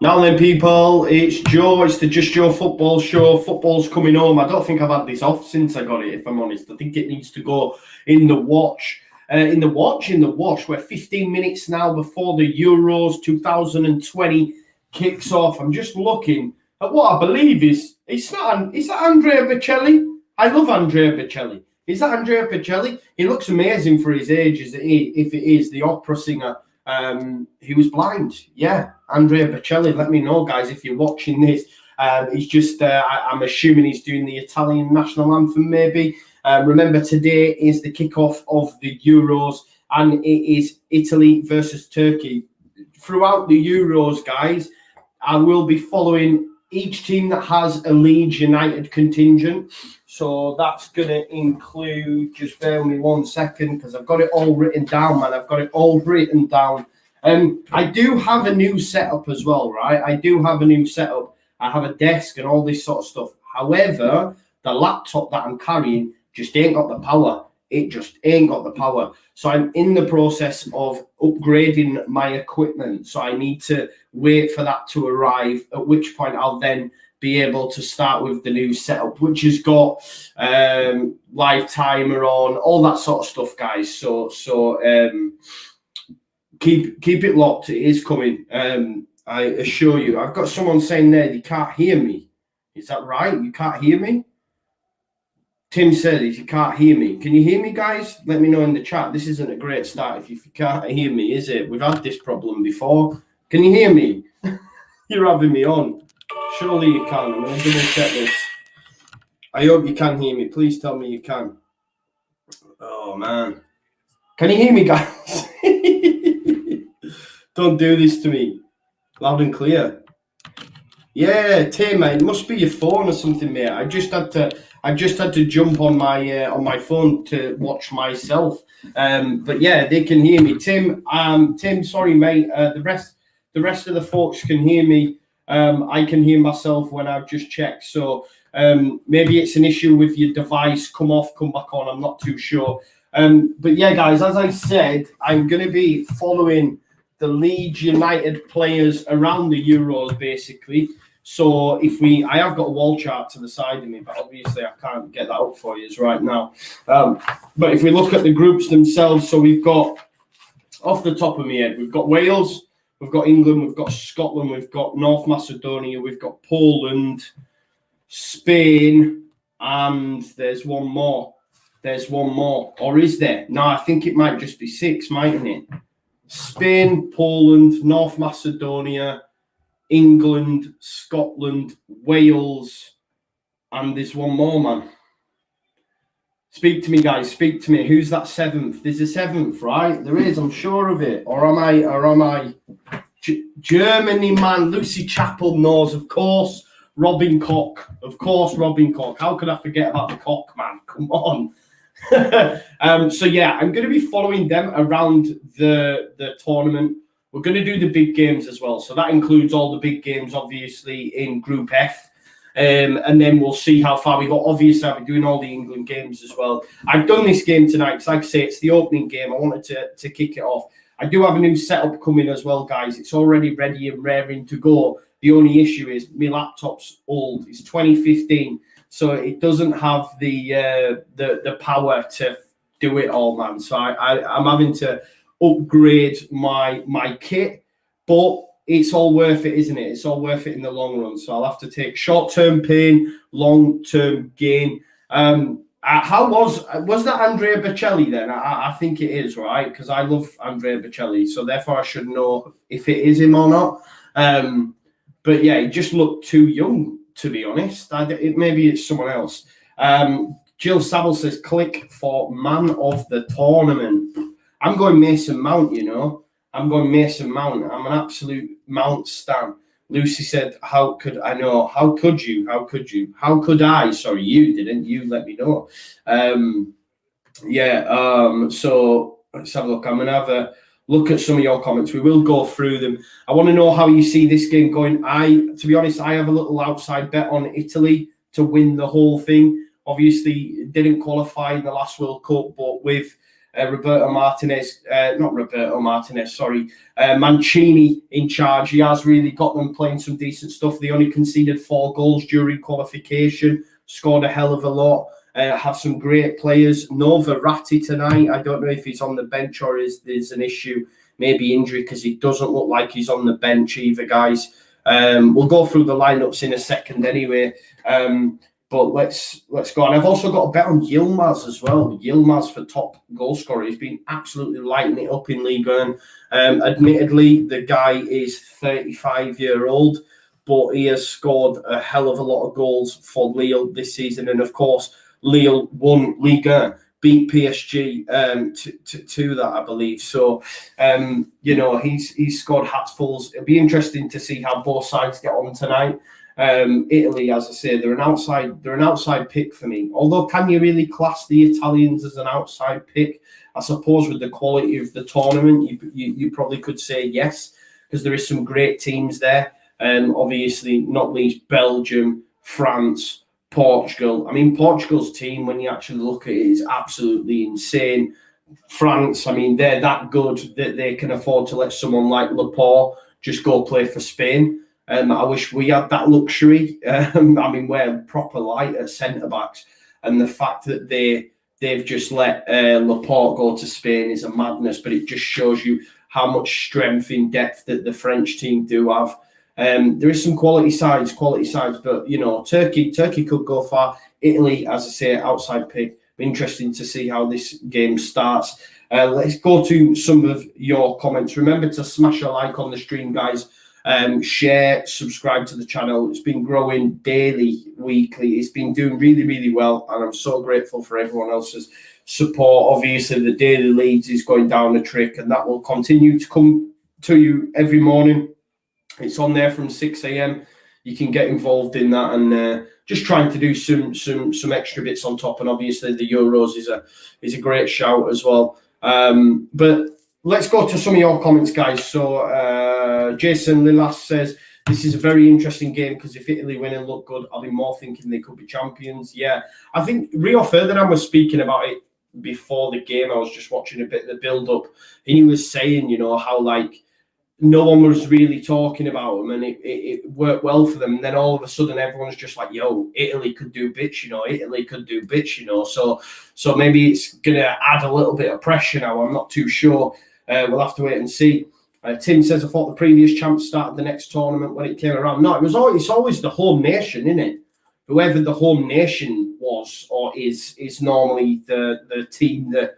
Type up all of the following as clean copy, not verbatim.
Now then, people, it's Joe. It's the Just Joe football show. Football's coming home. I don't think I've had this off since I got it, if I'm honest. I think it needs to go in the watch. In the wash. We're 15 minutes now before the Euros 2020 kicks off. I'm just looking at what I believe is that Andrea Bocelli? I love Andrea Bocelli. Is that Andrea Bocelli? He looks amazing for his age, if it is the opera singer. He was blind. Yeah, Andrea Bocelli. Let me know, guys, if you're watching this. He's just, I'm assuming he's doing the Italian national anthem, maybe. Remember, today is the kickoff of the Euros, and it is Italy versus Turkey. Throughout the Euros, guys, I will be following each team that has a Leeds United contingent. So that's going to include, just bear with me 1 second, because I've got it all written down, man. I've got it all written down. I do have a new setup as well, right? I do have a new setup. I have a desk and all this sort of stuff. However, the laptop that I'm carrying just ain't got the power. It just ain't got the power. So I'm in the process of upgrading my equipment. So I need to wait for that to arrive, at which point I'll then be able to start with the new setup, which has got live timer on, all that sort of stuff, guys. So keep it locked. It is coming. I assure you. I've got someone saying there they can't hear me. Is that right? You can't hear me? Tim said if you can't hear me. Can you hear me, guys? Let me know in the chat. This isn't a great start if you can't hear me, is it? We've had this problem before. Can you hear me? You're having me on. Surely you can. I'm going to double check this. I hope you can hear me. Please tell me you can. Oh, man. Can you hear me, guys? Don't do this to me. Loud and clear. Yeah, Tim, it must be your phone or something, mate. I just had to jump on my phone to watch myself. But yeah, they can hear me. Tim, sorry, mate. The rest of the folks can hear me. I can hear myself when I've just checked. So maybe it's an issue with your device. Come off, come back on. I'm not too sure. But yeah, guys, as I said, I'm going to be following the Leeds United players around the Euros, basically. So I have got a wall chart to the side of me, but obviously I can't get that up for you right now. But if we look at the groups themselves, so we've got, off the top of my head, we've got Wales, we've got England, we've got Scotland, we've got North Macedonia, we've got Poland, Spain, and there's one more. Or is there? No, I think it might just be 6, mightn't it? Spain, Poland, North Macedonia, England, Scotland, Wales, and there's one more, man. Speak to me, guys. Speak to me. Who's that 7th? There's a 7th, right? There is. I'm sure of it. Or am I? Germany, man. Lucy Chappell knows, of course. Robin Koch. Of course, Robin Koch. How could I forget about the Koch, man? Come on. So yeah, I'm going to be following them around the tournament. We're going to do the big games as well, so that includes all the big games, obviously, in Group F, and then we'll see how far we got. Obviously, I'll be doing all the England games as well. I've done this game tonight because, like I say, it's the opening game. I wanted to kick it off. I do have a new setup coming as well, guys. It's already ready and raring to go. The only issue is my laptop's old. It's 2015. So it doesn't have the power to do it all, man. So I'm having to upgrade my kit, but it's all worth it, isn't it? It's all worth it in the long run. So I'll have to take short-term pain, long-term gain. How was that Andrea Bocelli then? I think it is, right? Because I love Andrea Bocelli, so therefore I should know if it is him or not. But yeah, he just looked too young, to be honest. Maybe it's someone else. Jill Saville says, click for man of the tournament. I'm going Mason Mount, you know. I'm going Mason Mount. I'm an absolute Mount stan. Lucy said, how could I know? How could you? How could you? How could I? Sorry, you didn't. You let me know. So let's have a look. I'm going to have a look at some of your comments. We will go through them. I want to know how you see this game going. To be honest, I have a little outside bet on Italy to win the whole thing. Obviously, didn't qualify in the last World Cup, but with Mancini in charge. He has really got them playing some decent stuff. They only conceded 4 goals during qualification, scored a hell of a lot. Have some great players. No Verratti tonight. I don't know if he's on the bench or there's an issue, maybe injury, because he doesn't look like he's on the bench either, guys. We'll go through the lineups in a second anyway. But let's go on. I've also got a bet on Yilmaz as well. Yilmaz for top goal scorer. He's been absolutely lighting it up in Ligue 1. Admittedly, the guy is 35-year-old, but he has scored a hell of a lot of goals for Lille this season. And of course, Lille won Ligue 1, beat PSG to that, I believe. So, he's scored hatfuls. It'll be interesting to see how both sides get on tonight. Italy, as I say, they're an outside pick for me. Although, can you really class the Italians as an outside pick? I suppose with the quality of the tournament, you probably could say yes, because there is some great teams there. Obviously, not least Belgium, France, Portugal. I mean, Portugal's team, when you actually look at it, is absolutely insane. France, I mean, they're that good that they can afford to let someone like Laporte just go play for Spain. I wish we had that luxury. I mean, we're proper light at centre-backs. And the fact that they've just let Laporte go to Spain is a madness, but it just shows you how much strength in depth that the French team do have. There is some quality sides, but, Turkey could go far. Italy, as I say, outside pick. Interesting to see how this game starts. Let's go to some of your comments. Remember to smash a like on the stream, guys. Share, subscribe to the channel. It's been growing daily, weekly. It's been doing really, really well, and I'm so grateful for everyone else's support. Obviously, the daily leads is going down the trick, and that will continue to come to you every morning. It's on there from 6 a.m. You can get involved in that, and just trying to do some extra bits on top. And obviously, the Euros is a great shout as well. But let's go to some of your comments, guys. So Jason Lilas says, this is a very interesting game because if Italy win and look good, I'll be more thinking they could be champions. Yeah, I think Rio Ferdinand was speaking about it before the game. I was just watching a bit of the build-up. And he was saying, how, no one was really talking about them and it worked well for them. And then all of a sudden, everyone's just like, yo, Italy could do bits, Italy could do bits, So maybe it's going to add a little bit of pressure now. I'm not too sure. We'll have to wait and see. Tim says, I thought the previous champs started the next tournament when it came around. No, it's always the home nation, isn't it? Whoever the home nation was or is normally the team that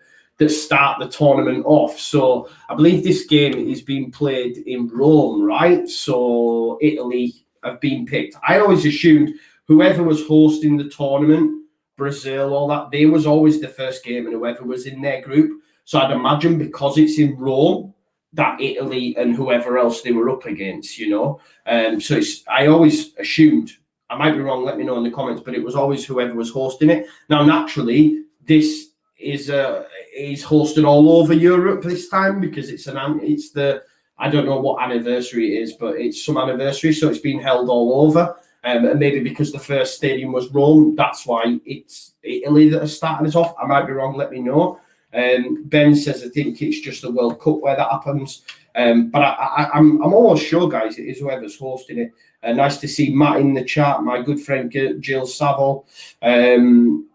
start the tournament off. So I believe this game is being played in Rome, right? So Italy have been picked. I always assumed whoever was hosting the tournament, Brazil, all that, they was always the first game and whoever was in their group. So I'd imagine because it's in Rome, that Italy and whoever else they were up against, So I always assumed, I might be wrong, let me know in the comments, but it was always whoever was hosting it. Now, naturally, this is hosted all over Europe this time because it's the I don't know what anniversary it is, but it's some anniversary, so it's been held all over. And maybe because the first stadium was Rome, that's why it's Italy that are starting it off. I might be wrong, let me know. Ben says, I think it's just the World Cup where that happens. But I'm almost sure, guys, it is whoever's hosting it. Nice to see Matt in the chat, my good friend Jill Saville.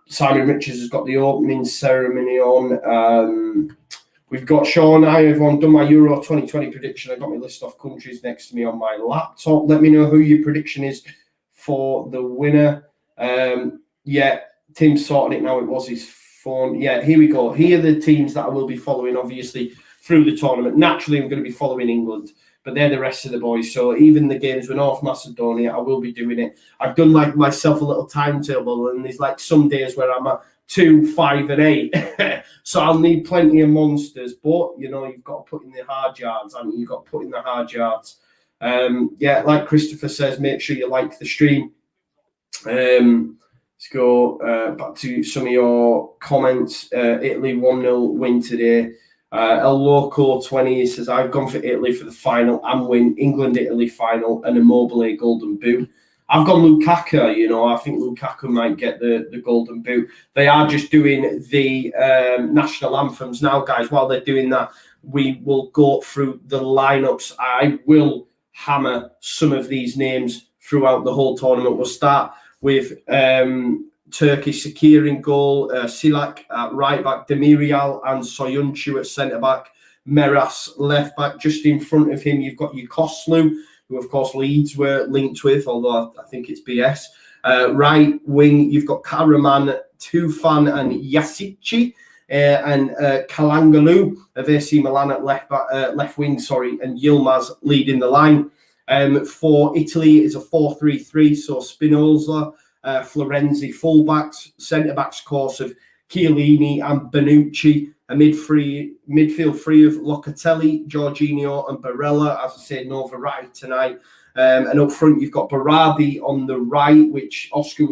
Simon Richards has got the opening ceremony on. We've got Sean. Hi, everyone. Done my Euro 2020 prediction. I got my list of countries next to me on my laptop. Let me know who your prediction is for the winner. Yeah, Tim's sorting it now. It was his phone. Yeah, here we go. Here are the teams that I will be following, obviously, through the tournament. Naturally, I'm going to be following England, but they're the rest of the boys. So even the games with North Macedonia, I will be doing it. I've done myself a little timetable, and there's some days where I'm at 2, 5, and 8. So I'll need plenty of monsters. But you've got to put in the hard yards, and you've got to put in the hard yards. Yeah, like Christopher says, make sure you like the stream. Let's go back to some of your comments. Italy 1-0 win today. El Loco 20 says, I've gone for Italy for the final and win. England-Italy final and Immobile Golden Boot. I've gone Lukaku. You know, I think Lukaku might get the golden boot. They are just doing the national anthems now, guys. While they're doing that, we will go through the lineups. I will hammer some of these names throughout the whole tournament. We'll start with Turkey, Sakir in goal, Silak at right back, Demirel and Soyuncu at centre back, Meras left back. Just in front of him, you've got Yukoslu, who of course Leeds were linked with, although I think it's BS. Right wing, you've got Karaman, Tufan and Yasici, and Kalangalu of AC Milan at left wing, and Yilmaz leading the line. For Italy, it's a 4-3-3, so Spinoza, Florenzi fullbacks, centre-backs course of Chiellini and Bonucci, a midfield three of Locatelli, Jorginho and Barella. As I said, no variety tonight. And up front, you've got Berardi on the right, which Oscar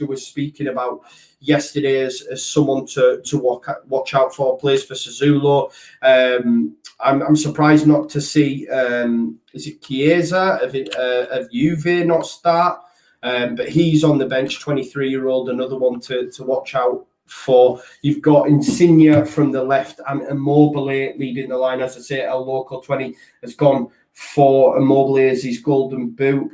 was speaking about yesterday as someone to watch out for. Plays for Sassuolo. I'm surprised not to see, is it Chiesa of Juve not start? But he's on the bench, 23-year-old, another one to watch out for. You've got Insigne from the left and Immobile leading the line. As I say, El Loco 20 has gone for Immobile as his golden boot.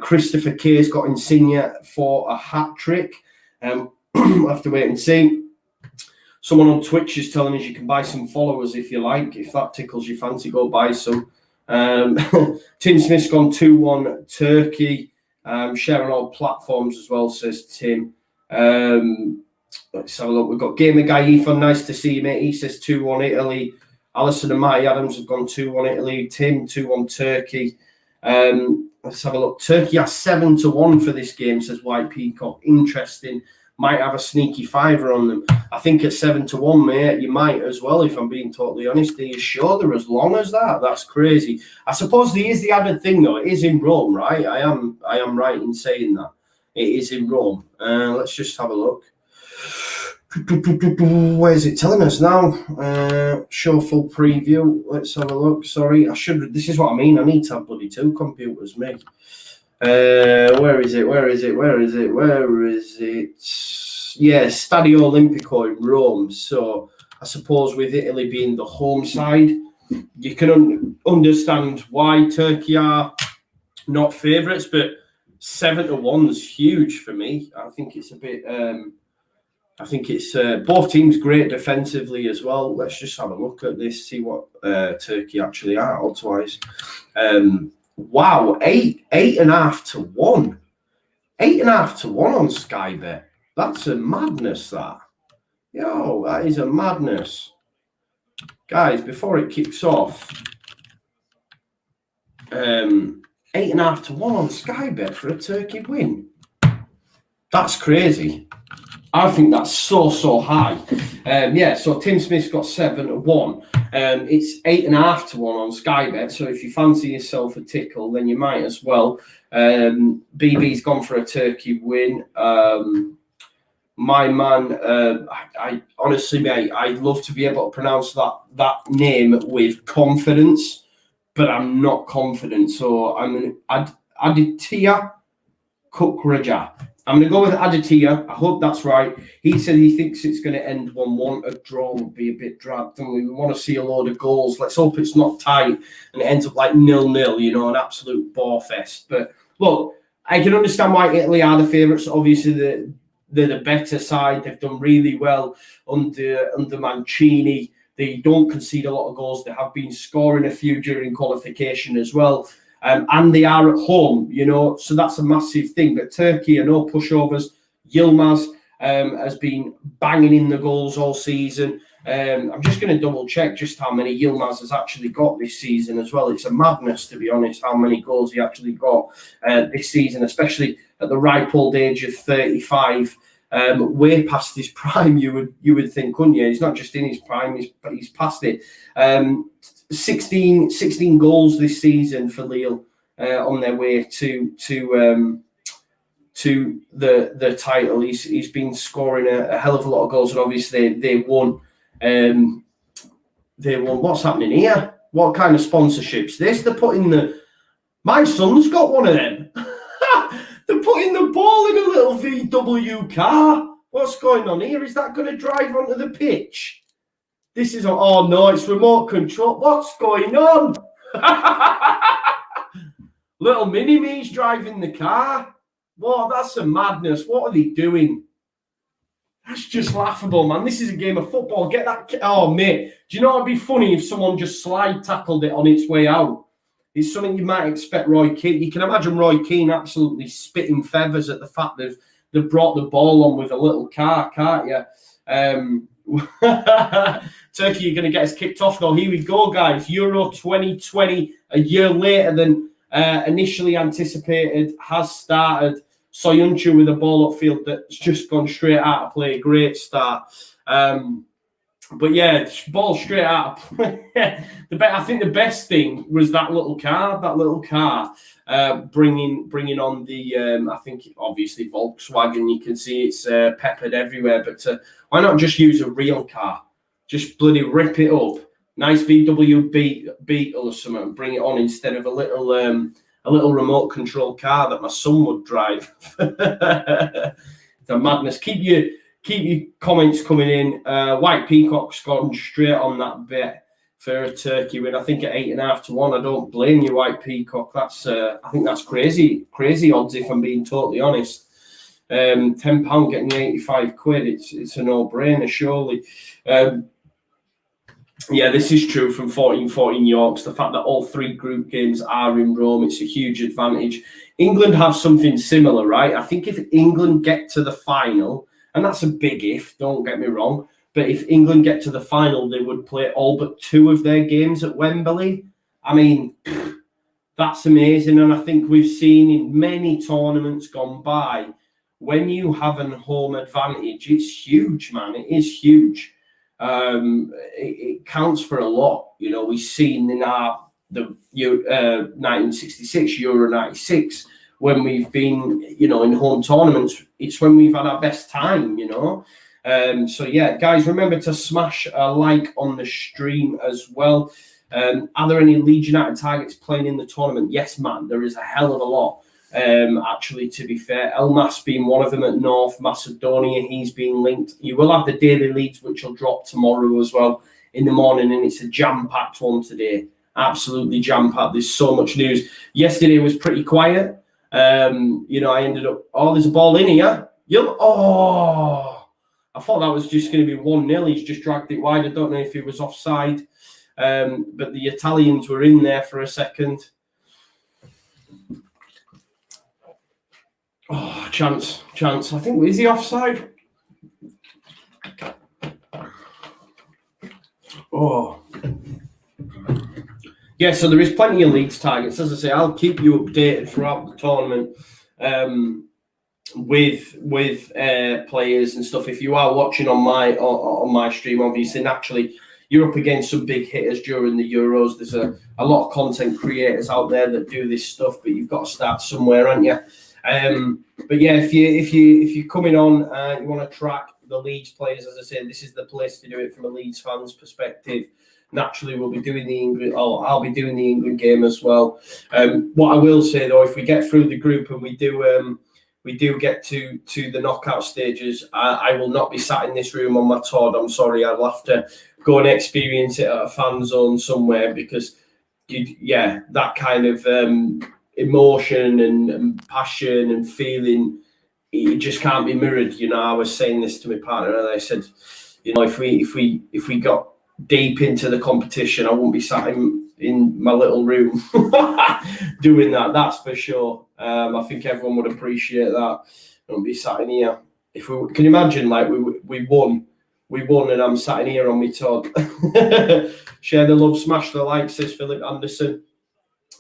Christopher Kay's got Insigne for a hat-trick. We'll have to wait and see. Someone on Twitch is telling us you can buy some followers if you like. If that tickles your fancy, go buy some. Tim Smith's gone 2-1 Turkey. Sharing all platforms as well, says Tim. Let's have a look. We've got Gamer Guy Ethan. Nice to see you, mate. He says 2-1 Italy. Alison and Matty Adams have gone 2-1 Italy. Tim 2-1 Turkey. Let's have a look. Turkey are 7-1 for this game, says White Peacock. Interesting. Might have a sneaky fiver on them. I think at 7-1, mate, you might as well, if I'm being totally honest. Are you sure they're as long as that? That's crazy. I suppose there is the added thing, though. It is in Rome, right? I am right in saying that. It is in Rome. Let's just have a look. Where is it telling us now? Show full preview. Let's have a look. Sorry, this is what I mean. I need to have bloody two computers, mate. Where is it? Yeah, Stadio Olimpico in Rome. So I suppose with Italy being the home side, you can understand why Turkey are not favourites, but 7-1 is huge for me. I think it's a bit. I think it's both teams great defensively as well. Let's just have a look at this, see what Turkey actually are odds-wise. Wow, 8.5-1. 8.5-1 on Sky Bet. That's a madness, that. Yo, that is a madness. Guys, before it kicks off, 8.5-1 on Sky Bet for a Turkey win. That's crazy. I think that's so high. So Tim Smith's got 7-1. It's 8.5-1 on Sky Bet. So if you fancy yourself a tickle, then you might as well. BB's gone for a Turkey win. My man, I honestly, mate, I'd love to be able to pronounce that name with confidence, but I'm not confident. So I'm Aditya Kukraja. I'm going to go with Aditya. I hope that's right. He said he thinks it's going to end 1-1. A draw would be a bit drab, don't we? We want to see a load of goals. Let's hope it's not tight and it ends up like 0-0, you know, an absolute bore fest. But look, I can understand why Italy are the favourites. Obviously, they're the better side. They've done really well under Mancini. They don't concede a lot of goals. They have been scoring a few during qualification as well. And they are at home, you know, so that's a massive thing. But Turkey are no pushovers. Yilmaz has been banging in the goals all season. I'm just going to double check just how many Yilmaz has actually got this season as well. It's a madness, to be honest, how many goals he actually got this season, especially at the ripe old age of 35. Way past his prime, you would think, couldn't you? He's not just in his prime, he's past it. 16 goals this season for Lille on their way to the title. He's been scoring a hell of a lot of goals, and obviously they won. What's happening here? What kind of sponsorships? They're putting my son's got one of them. They're putting the ball in a little VW car. What's going on here? Is that going to drive onto the pitch? This is, oh no, it's remote control. What's going on? Little mini-me's driving the car. Whoa, that's a madness. What are they doing? That's just laughable, man. This is a game of football. Get that. Oh, mate. Do you know what would be funny if someone just slide tackled it on its way out? It's something you might expect Roy Keane. You can imagine Roy Keane absolutely spitting feathers at the fact they've brought the ball on with a little car, can't you? Turkey, you're going to get us kicked off now. Here we go, guys. Euro 2020, a year later than initially anticipated, has started. Soyuncu with a ball upfield that's just gone straight out of play. Great start. But yeah, ball straight out of play. I think the best thing was that little car. Bringing on the, I think obviously Volkswagen. You can see it's peppered everywhere. But why not just use a real car? Just bloody rip it up. Nice VW Beetle or something, and bring it on instead of a little remote control car that my son would drive. It's a madness. Keep your comments coming in. White Peacock's gone straight on that bet for a Turkey win. I think at 8.5 to 1. I don't blame you, White Peacock. That's I think that's crazy odds if I'm being totally honest. £10 getting you 85 quid. It's a no-brainer surely. Yeah, this is true from 14 Yorks. The fact that all 3 group games are in Rome, it's a huge advantage. England have something similar, right? I think if England get to the final, and that's a big if, don't get me wrong, but if England get to the final, they would play all but 2 of their games at Wembley. I mean, that's amazing. And I think we've seen in many tournaments gone by, when you have a home advantage, it's huge, man. It is huge. It counts for a lot. You know, we've seen in the 1966 Euro 96 when we've been, in home tournaments. It's when we've had our best time. So yeah, guys, remember to smash a like on the stream as well. Are there any Leeds United targets playing in the tournament? Yes, man, there is a hell of a lot. Actually, to be fair, Elmas being one of them at North Macedonia, he's been linked. You will have the daily leads, which will drop tomorrow as well in the morning, and it's a jam-packed one today. Absolutely jam-packed. There's so much news. Yesterday was pretty quiet. I ended up, there's a ball in here. I thought that was just going to be 1-0. He's just dragged it wide. I don't know if he was offside, but the Italians were in there for a second. Oh, chance. I think, is he offside? Oh. Yeah, so there is plenty of Leeds targets. As I say, I'll keep you updated throughout the tournament with players and stuff. If you are watching on my stream, obviously, naturally, you're up against some big hitters during the Euros. There's a lot of content creators out there that do this stuff, but you've got to start somewhere, haven't you? But yeah, if you're coming on, you want to track the Leeds players, as I said, this is the place to do it from a Leeds fan's perspective. Naturally, we'll be doing the England. I'll be doing the England game as well. What I will say though, if we get through the group and we do get to the knockout stages, I will not be sat in this room on my Todd. I'm sorry, I'll have to go and experience it at a fan zone somewhere because, that kind of emotion and passion and feeling, it just can't be mirrored. I was saying this to my partner and I said, if we got deep into the competition, I won't be sat in my little room doing that. That's for sure. I think everyone would appreciate that. I won't be sat in here. Can you imagine, like we won and I'm sat in here on my Todd. Share the love, smash the like, says Philip Anderson.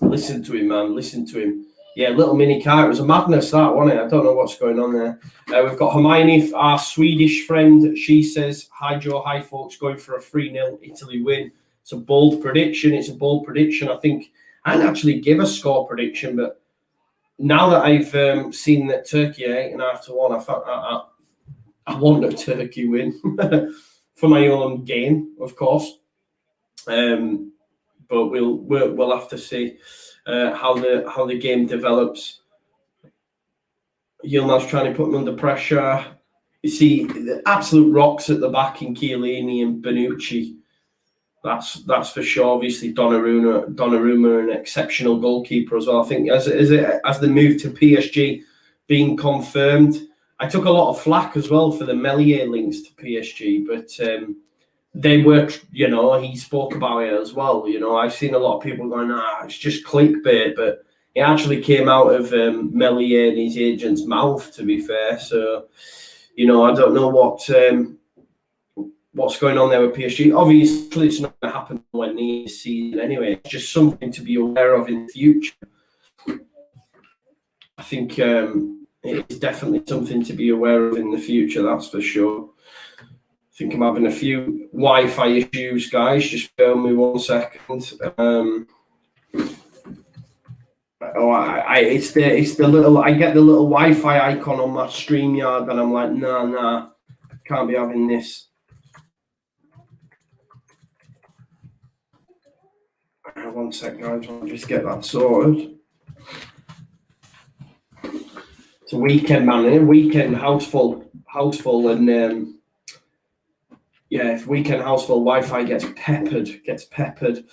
Listen to him, man. Listen to him. Yeah, little mini car. It was a madness, that, wasn't it? I don't know what's going on there. We've got Hermione, our Swedish friend. She says, hi, Joe. Hi, folks. Going for a 3-0 Italy win. It's a bold prediction. I think I'd actually give a score prediction, but now that I've seen that Turkey are 8.5 to 1, I thought I want a Turkey win for my own gain, of course. But we'll have to see how the game develops. Yilmaz trying to put him under pressure. You see the absolute rocks at the back in Chiellini and Bonucci. That's for sure. Obviously, Donnarumma, an exceptional goalkeeper as well. I think as the move to PSG being confirmed, I took a lot of flack as well for the Meslier links to PSG, but they were, he spoke about it as well. I've seen a lot of people going, it's just clickbait, but it actually came out of Meslier and his agent's mouth, to be fair. So, I don't know what's going on there with PSG. Obviously, it's not going to happen when the season anyway. It's just something to be aware of in the future. I think it's definitely something to be aware of in the future, that's for sure. I think I'm having a few Wi-Fi issues, guys. Just bear with me 1 second. It's the little. I get the little Wi-Fi icon on my StreamYard, and I'm like, nah, can't be having this. 1 second, guys. I'll just get that sorted. It's a weekend, man. Weekend house full, and if weekend house full, Wi-Fi gets peppered.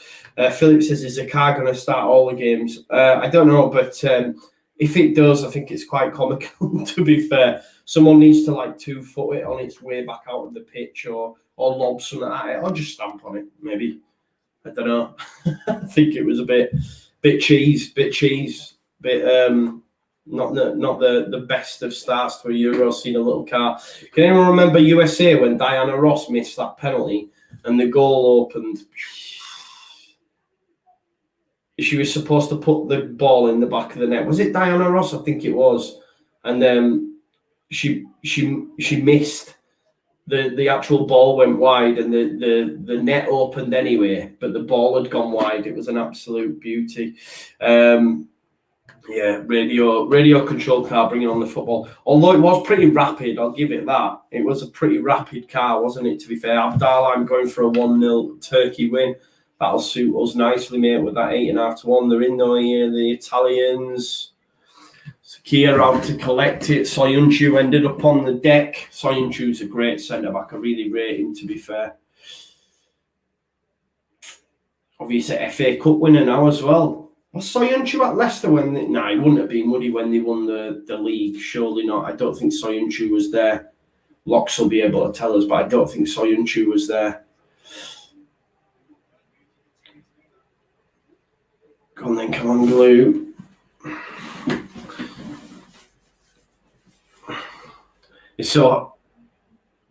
Philip says, is the car going to start all the games? I don't know, but if it does, I think it's quite comical, to be fair. Someone needs to 2-foot it on its way back out of the pitch or lob something at it, or just stamp on it, maybe. I don't know. I think it was a bit cheese, not the best of starts to a Euro, seeing a little car. Can anyone remember USA when Diana Ross missed that penalty and the goal opened? She was supposed to put the ball in the back of the net. Was it Diana Ross? I think it was. And she missed. The actual ball went wide and the net opened anyway, but the ball had gone wide. It was an absolute beauty. Radio control car bringing on the football. Although it was pretty rapid, I'll give it that. It was a pretty rapid car, wasn't it, to be fair? Abdallah, I'm going for a 1-0 Turkey win. That'll suit us nicely, mate, with that 8.5 to 1. They're in there here, the Italians. Kia out to collect it. Soyuncu ended up on the deck. Soyuncu's a great centre-back. I really rate him, to be fair. Obviously, FA Cup winner now as well. Was Soyuncu at Leicester when he wouldn't have been, would he, when they won the league? Surely not. I don't think Soyuncu was there. Locks will be able to tell us, but I don't think Soyuncu was there. Come on, Glue. So,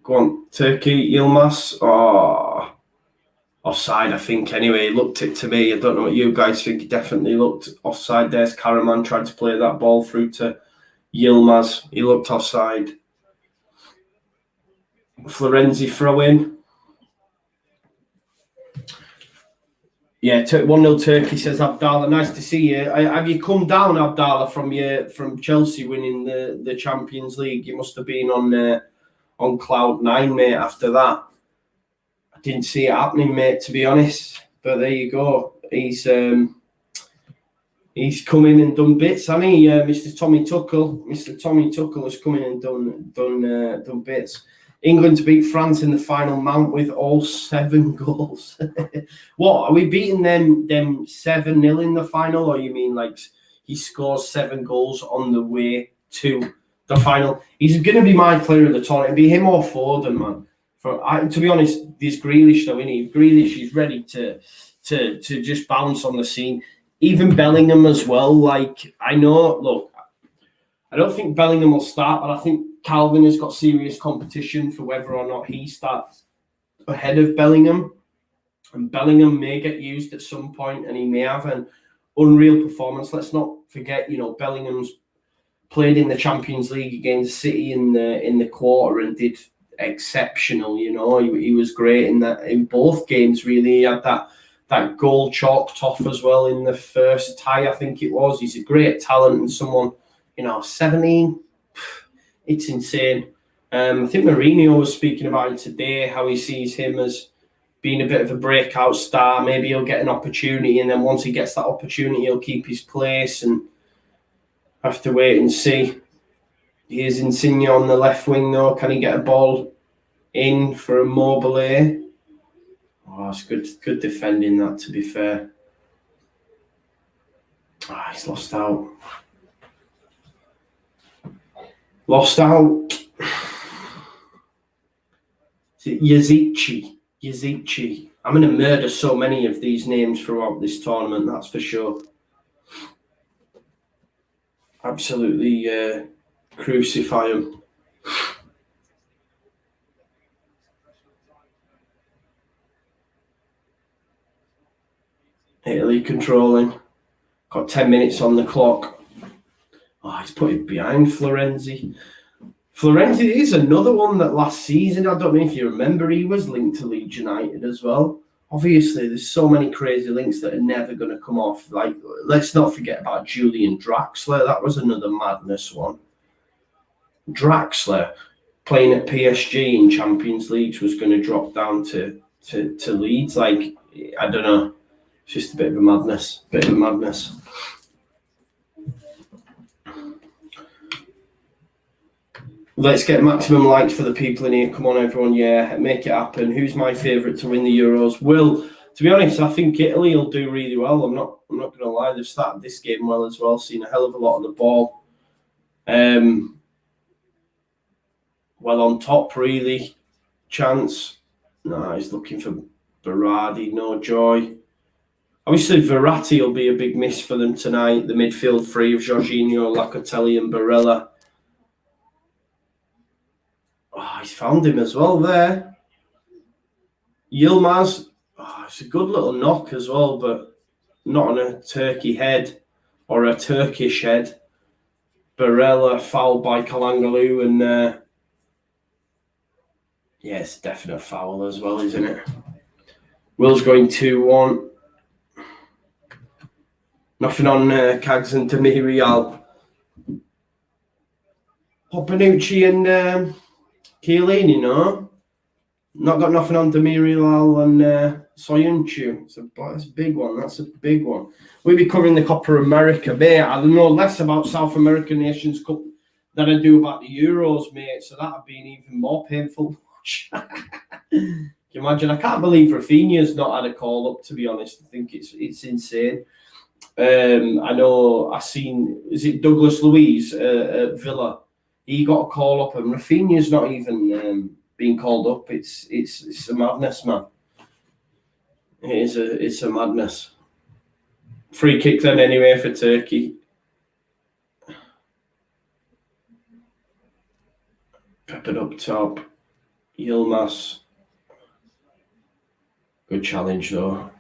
go on, Turkey, Yilmaz. Offside, I think, anyway. He looked it to me. I don't know what you guys think. He definitely looked offside. There's Karaman trying to play that ball through to Yilmaz. He looked offside. Florenzi throw in. Yeah, 1-0 Turkey, says Abdallah. Nice to see you. Have you come down, Abdallah, from Chelsea winning the Champions League? You must have been on cloud 9, mate, after that. I didn't see it happening, mate, to be honest. But there you go. He's come in and done bits, hasn't he? Mr. Tommy Tuchel. Mr. Tommy Tuchel has come in and done bits. England to beat France in the final mount with all 7 goals. What, are we beating them 7-0 in the final? Or you mean he scores 7 goals on the way to the final? He's going to be my player of the tournament. It'd be him or Foden, man. To be honest, this Grealish though, isn't he? Grealish is ready to just bounce on the scene. Even Bellingham as well. I know, look, I don't think Bellingham will start, but I think Calvin has got serious competition for whether or not he starts ahead of Bellingham. And Bellingham may get used at some point, and he may have an unreal performance. Let's not forget, Bellingham's played in the Champions League against City in the quarter and did exceptional. He was great in both games. Really, he had that goal chalked off as well in the first tie, I think it was. He's a great talent and someone. 17, it's insane. I think Mourinho was speaking about it today, how he sees him as being a bit of a breakout star. Maybe he'll get an opportunity, and then once he gets that opportunity, he'll keep his place, and have to wait and see. Here's Insigne on the left wing though. Can he get a ball in for a Mobile? Oh, it's good defending that, to be fair. He's lost out. Lost out. Yazici. I'm going to murder so many of these names throughout this tournament, that's for sure. Absolutely crucify them. Italy controlling. Got 10 minutes on the clock. He's put it behind Florenzi. Florenzi is another one that last season, I don't know if you remember, he was linked to Leeds United as well. Obviously, there's so many crazy links that are never going to come off. Like, let's not forget about Julian Draxler. That was another madness one. Draxler, playing at PSG in Champions League, was going to drop down to Leeds. Like, I don't know. It's just a bit of a madness. Let's get maximum likes for the people in here. Come on, everyone. Yeah, make it happen. Who's my favourite to win the Euros? Will, to be honest, I think Italy will do really well. I'm not going to lie. They've started this game well as well. Seen a hell of a lot of the ball. Well on top, really. Chance. No, he's looking for Berardi. No joy. Obviously, Verratti will be a big miss for them tonight. The midfield three of Jorginho, Locatelli and Barella. He's found him as well there. Yilmaz. It's a good little knock as well, but not on a Turkey head or a Turkish head. Barella fouled by Kalangalu and it's a definite foul as well, isn't it? Will's going 2-1. Nothing on Kags and Demiral. Papanucci and Chiellini, no? Not got nothing on Demiral and Soyuncu. That's a big one. That's a big one. We'll be covering the Copa America, mate. I know less about South American Nations Cup than I do about the Euros, mate. So that would be an even more painful watch. Can you imagine? I can't believe Rafinha's not had a call up, to be honest. I think it's insane. I know I seen, is it Douglas Luiz at Villa? He got a call up and Rafinha's not even being called up. It's a madness, man. It's a madness. Free kick then anyway for Turkey. Peppered up top. Yilmaz. Good challenge though.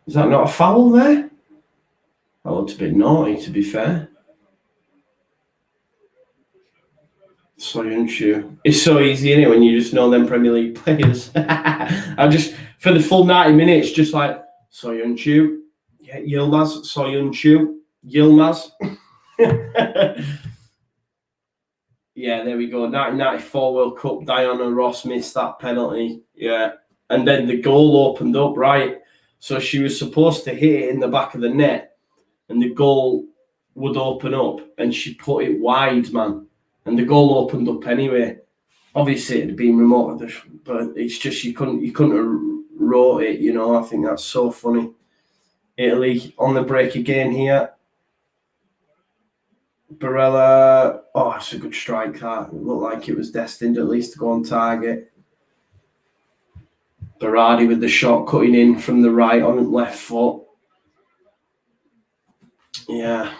Is that not a foul there? That looks a bit naughty, to be fair. Soyuncu. It's so easy, isn't it, when you just know them Premier League players? I just, for the full 90 minutes, just like, Soyuncu. Yeah, Yilmaz, Soyuncu. Yilmaz. Yeah, there we go. 1994 World Cup, Diana Ross missed that penalty. Yeah. And then the goal opened up, right? So she was supposed to hit it in the back of the net and the goal would open up and she put it wide, man. And the goal opened up anyway. Obviously, it had been remote, but it's just you couldn't have wrote it, you know. I think that's so funny. Italy on the break again here. Barella. Oh, it's a good strike, that. It looked like it was destined at least to go on target. Berardi with the shot cutting in from the right on the left foot. Yeah.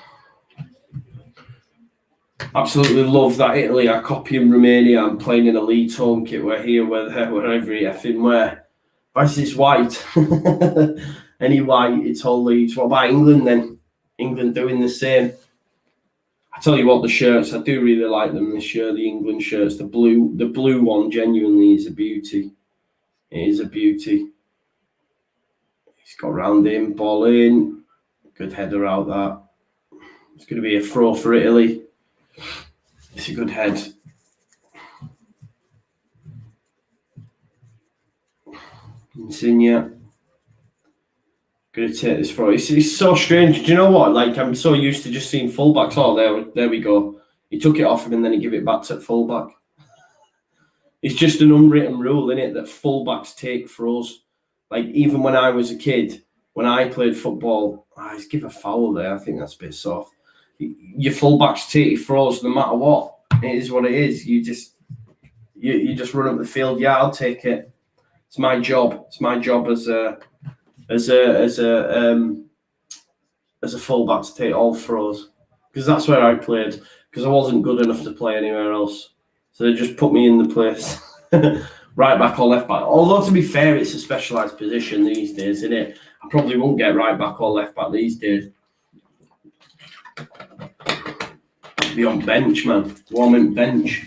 Absolutely love that Italy are copying Romania and playing in a Leeds home kit. We're here, wherever you effing where. This is white. Any white, it's all Leeds. What about England then? England doing the same. I tell you what, the shirts, I do really like them this year, the England shirts. The blue one genuinely is a beauty. It is a beauty. He's got round him, ball in. Good header out that. It's going to be a throw for Italy. It's a good head. Insigne. Gonna take this for it's so strange. Do you know what? Like, I'm so used to just seeing fullbacks. Oh, there we go. He took it off him and then he gave it back to fullback. It's just an unwritten rule, isn't it, that fullbacks take throws. Like, even when I was a kid, when I played football, I just give a foul there. I think that's a bit soft. Your fullbacks take throws no matter what. It is what it is. You just run up the field. Yeah, I'll take it. It's my job. It's my job as a fullback to take all throws, because that's where I played. Because I wasn't good enough to play anywhere else, so they just put me in the place. Right back or left back. Although, to be fair, it's a specialised position these days, isn't it? I probably won't get right back or left back these days. Be on bench, man. Warming bench.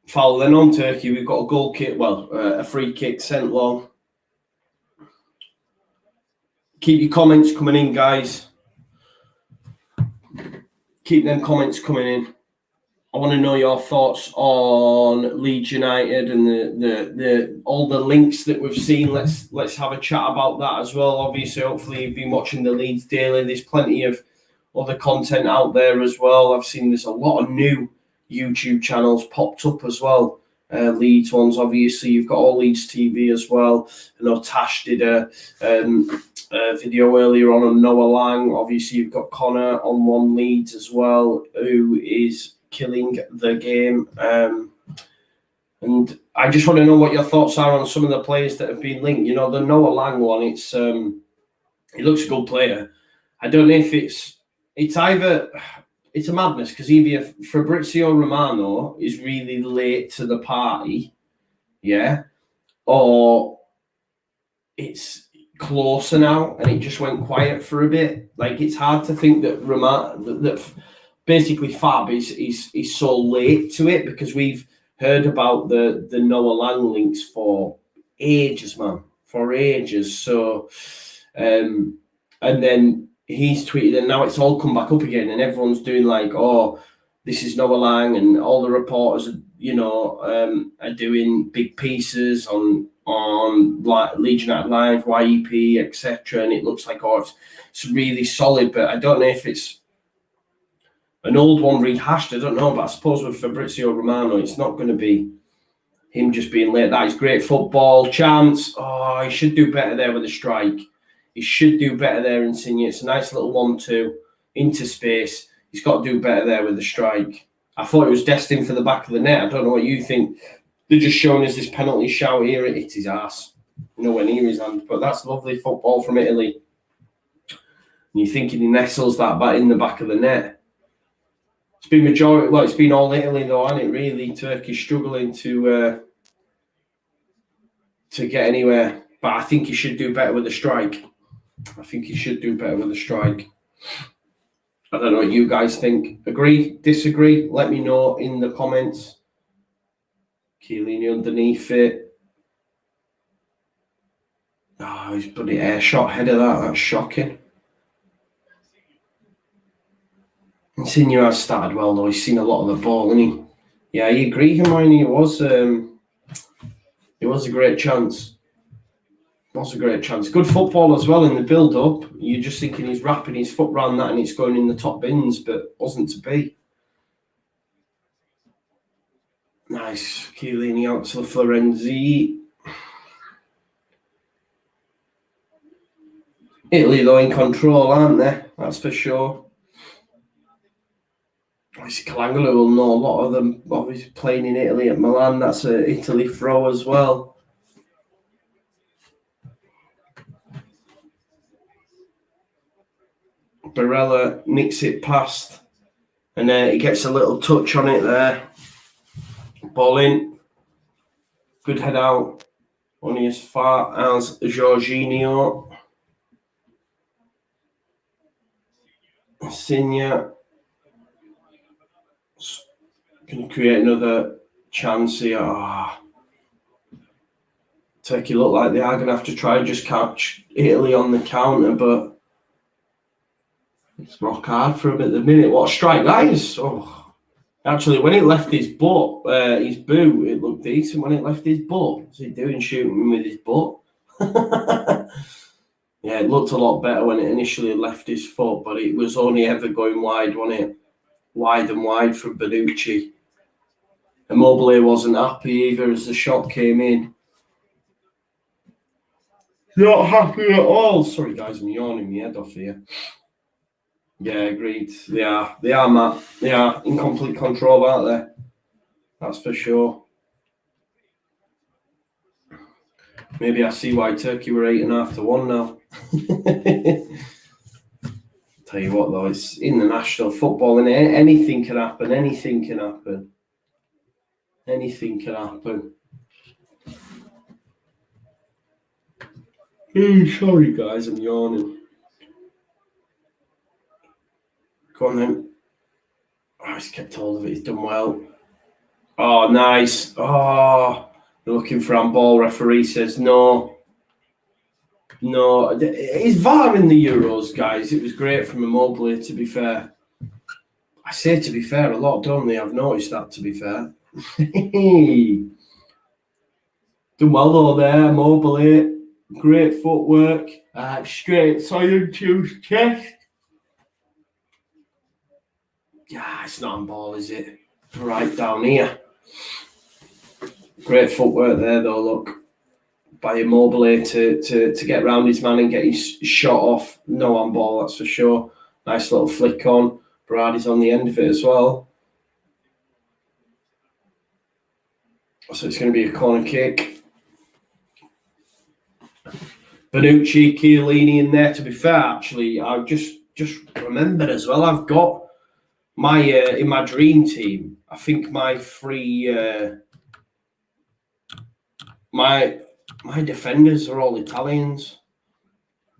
Foul then on Turkey. We've got a goal kick. Well, a free kick sent long. Keep your comments coming in, guys. Keep them comments coming in. I want to know your thoughts on Leeds United and the all the links that we've seen. Let's have a chat about that as well. Obviously, hopefully you've been watching the Leeds Daily. There's plenty of other content out there as well. I've seen there's a lot of new YouTube channels popped up as well. Leeds ones, obviously. You've got All Leeds TV as well. I know Tash did a video earlier on Noah Lang. Obviously, you've got Connor on One Leeds as well, who is killing the game. And I just want to know what your thoughts are on some of the players that have been linked. You know, the Noah Lang one, he looks a good player. I don't know if it's a madness, because either Fabrizio Romano is really late to the party, yeah, or it's closer now and it just went quiet for a bit. Like, it's hard to think that that basically Fab is so late to it, because we've heard about the Noah Lang links for ages, man, for ages. So, and then he's tweeted, and now it's all come back up again, and everyone's doing like, oh, this is Noah Lang, and all the reporters, are doing big pieces on like Leeds United Live, YEP, etc. And it looks like, oh, it's really solid, but I don't know if it's an old one rehashed. I don't know, but I suppose with Fabrizio Romano, it's not going to be him just being late. That is great football. Chance. Oh, he should do better there with a strike. He should do better there, Insigne. It's a nice little 1-2 into space. He's got to do better there with the strike. I thought it was destined for the back of the net. I don't know what you think. They're just showing us this penalty shout here. It hits his ass. Nowhere near his hand. But that's lovely football from Italy. And you're thinking he nestles that back in the back of the net. It's been it's been all Italy though, hasn't it? Really, Turkey struggling to get anywhere. But I think he should do better with the strike. I don't know what you guys think. Agree? Disagree? Let me know in the comments. Chiellini underneath it. Oh, he's bloody air shot header that. That's shocking. Insigne has started well though. He's seen a lot of the ball, hasn't he? Yeah, I agree, Hermione. It was a great chance. That's a great chance. Good football as well in the build-up. You're just thinking he's wrapping his foot around that and it's going in the top bins, but wasn't to be. Nice. Chiellini out to the Florenzi. Italy, though, in control, aren't they? That's for sure. Obviously, Calangolo will know a lot of them. Obviously, playing in Italy at Milan. That's an Italy throw as well. Barella nicks it past, and he gets a little touch on it there. Ball in. Good head out. Only as far as Jorginho. Insigne can create another chance here. Oh. Turkey look like they are going to have to try and just catch Italy on the counter, but it's rock hard for him at the minute. What a strike that is. Oh. Actually, when it left his butt, his boot, it looked decent. When it left his butt, what's he doing, shooting with his butt? Yeah, it looked a lot better when it initially left his foot, but it was only ever going wide, wasn't it? Wide and wide from Bonucci. Immobile wasn't happy either as the shot came in. Not happy at all. Sorry, guys, I'm yawning my head off here. Yeah, agreed. They are, Matt. They are in complete control, aren't they? That's for sure. Maybe I see why Turkey were 8.5-1 now. Tell you what, though, it's international football, and anything can happen. Anything can happen. Anything can happen. Sorry, guys, I'm yawning. Go on then. Oh, he's kept hold of it. He's done well. Oh, nice. Oh, they're looking for handball. Referee says no. No. It's VAR in the Euros, guys. It was great from Immobile, to be fair. I say to be fair a lot, don't they? I've noticed that, to be fair. Done well, though, there. Immobile. Great footwork. Straight Soyuncu's chest. Yeah, it's not handball, is it? Right down here. Great footwork there, though, look. By Immobile to get round his man and get his shot off. No handball, that's for sure. Nice little flick on. Berardi's on the end of it as well. So it's going to be a corner kick. Bonucci, Chiellini in there. To be fair, actually, I've just remembered as well, I've got my in my dream team, I think my three my defenders are all Italians,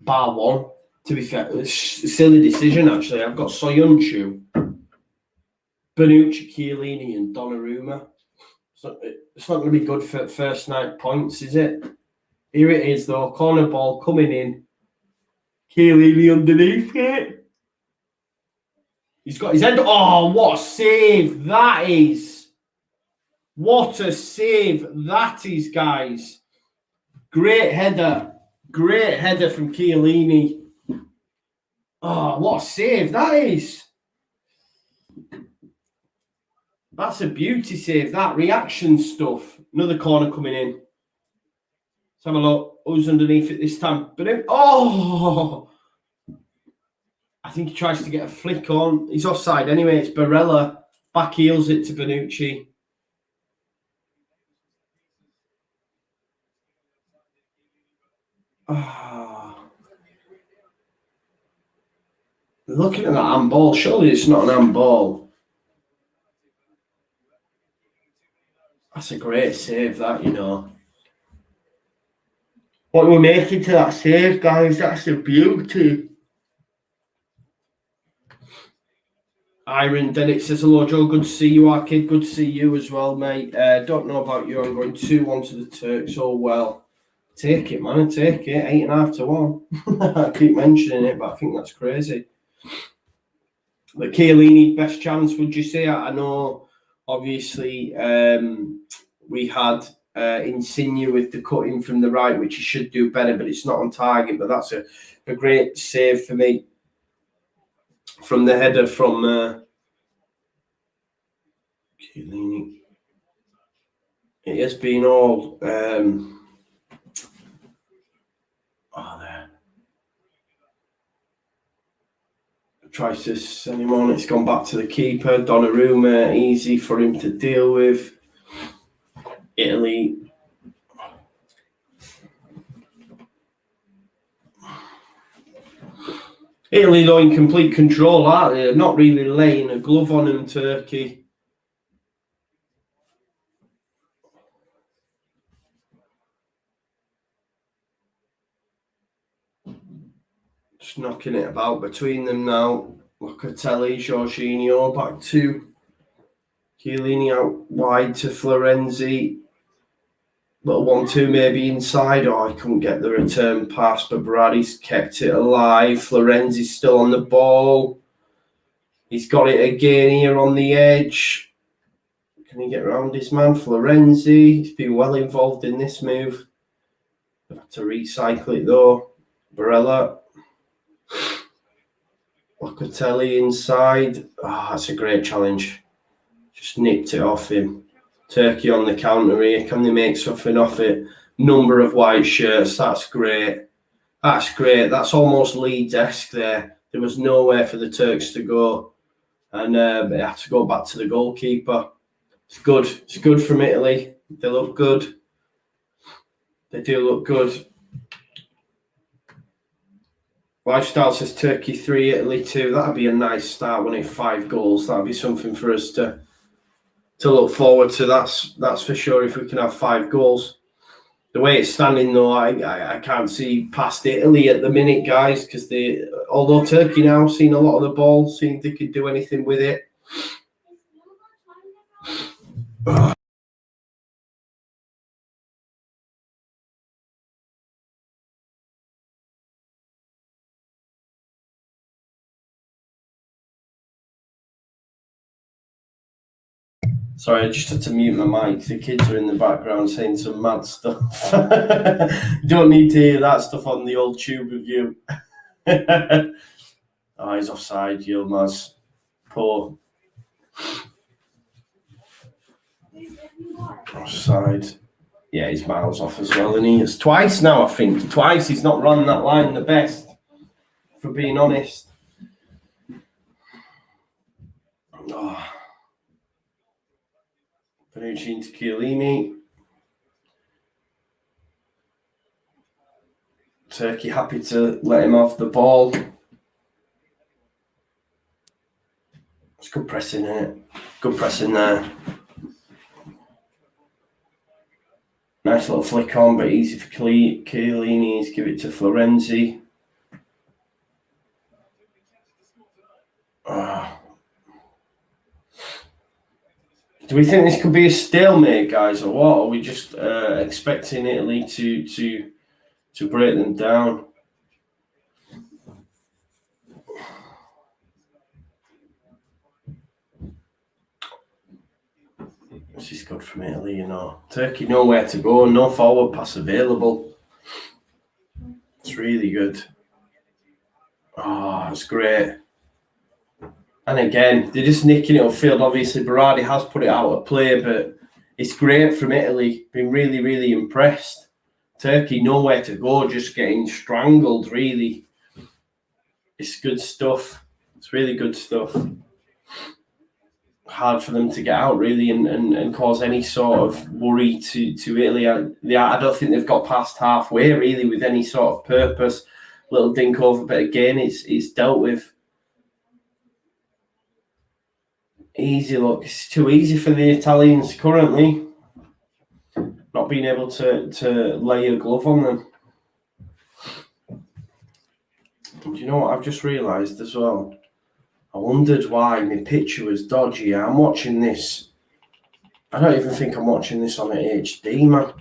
bar one. To be fair, it's a silly decision actually. I've got Soyuncu, Bonucci, Chiellini, and Donnarumma. So it's not going to be good for first night points, is it? Here it is though, corner ball coming in. Chiellini underneath it. He's got his head. Oh, what a save that is. What a save that is, guys. Great header. Great header from Chiellini. Oh, what a save that is. That's a beauty save, that reaction stuff. Another corner coming in. Let's have a look. Who's underneath it this time? Oh! I think he tries to get a flick on. He's offside anyway. It's Barella. Back heels it to Bonucci. Oh. Looking at that handball, surely it's not an handball. That's a great save, that, you know. What are we making to that save, guys? That's a beauty. Iron Denick says, hello, Joe. Good to see you, our kid. Good to see you as well, mate. Don't know about you. I'm going 2-1 to the Turks. Oh, well. Take it, man. Take it. 8.5-1. I keep mentioning it, but I think that's crazy. But Chiellini, best chance, would you say? I know, obviously, we had Insigne with the cutting from the right, which he should do better, but it's not on target. But that's a great save for me from the header from Chiellini. It has been all there. Tries to send him on. It's gone back to the keeper. Donnarumma, easy for him to deal with. Italy. Italy, though, in complete control, aren't they? Not really laying a glove on him, Turkey. Just knocking it about between them now. Locatelli, Jorginho, back to Chiellini out wide to Florenzi. Little 1-2 maybe inside. Oh, he couldn't get the return pass, but Berardi's kept it alive. Florenzi's still on the ball. He's got it again here on the edge. Can he get around his man? Florenzi. He's been well involved in this move. Have to recycle it though. Barella. Locatelli inside. That's a great challenge. Just nipped it off him. Turkey on the counter here. Can they make something off it? Number of white shirts. That's great. That's great. That's almost Leeds-esque there. There was nowhere for the Turks to go. And they had to go back to the goalkeeper. It's good. It's good from Italy. They look good. They do look good. Lifestyle says Turkey 3, Italy 2. That'd be a nice start, wouldn't it? 5 goals. That'd be something for us to look forward to. That's for sure. If we can have 5 goals. The way it's standing, though, I can't see past Italy at the minute, guys, because although Turkey now seen a lot of the ball, seeing if they could do anything with it. Sorry, I just had to mute my mic. The kids are in the background saying some mad stuff. You don't need to hear that stuff on the old tube of you. He's offside, Yilmaz. Poor. Offside. Yeah, he's miles off as well, and it's twice now, I think. Twice he's not run that line the best, for being honest. Panucci into Chiellini. Turkey happy to let him off the ball. It's good pressing, isn't it? Good pressing there. Nice little flick on, but easy for Chiellini to give it to Florenzi. Do we think this could be a stalemate, guys, or what? Are we just expecting Italy to break them down? This is good from Italy, you know. Turkey nowhere to go, no forward pass available. It's really good. That's great. And again, they're just nicking it upfield. Obviously, Berardi has put it out of play, but it's great from Italy. Been really, really impressed. Turkey nowhere to go, just getting strangled, really. It's good stuff. It's really good stuff. Hard for them to get out, really, and cause any sort of worry to Italy. I don't think they've got past halfway, really, with any sort of purpose. Little dink over, but again, it's dealt with. Easy, look. It's too easy for the Italians currently. Not being able to lay a glove on them. Do you know what I've just realised as well? I wondered why my picture was dodgy. I'm watching this. I don't even think I'm watching this on an HD, man.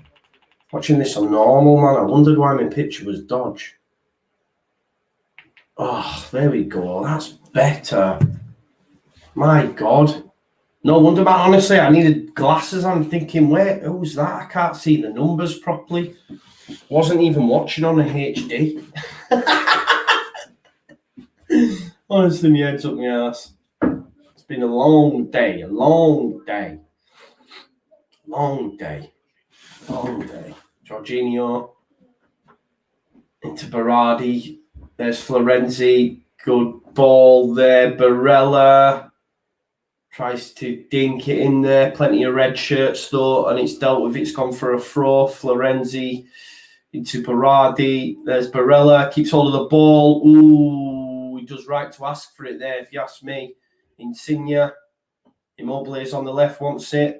Watching this on normal, man. I wondered why my picture was dodgy. Oh, there we go. That's better. My God. No wonder, man. Honestly, I needed glasses. I'm thinking, who's that? I can't see the numbers properly. Wasn't even watching on a HD. Honestly, my head's up my ass. It's been a long day. Jorginho into Berardi. There's Florenzi. Good ball there. Barella tries to dink it in there. Plenty of red shirts though, and it's dealt with. It's gone for a throw. Florenzi into Berardi. There's Barella. Keeps hold of the ball. Ooh, he does right to ask for it there, if you ask me. Insigne. Immobile is on the left, wants it.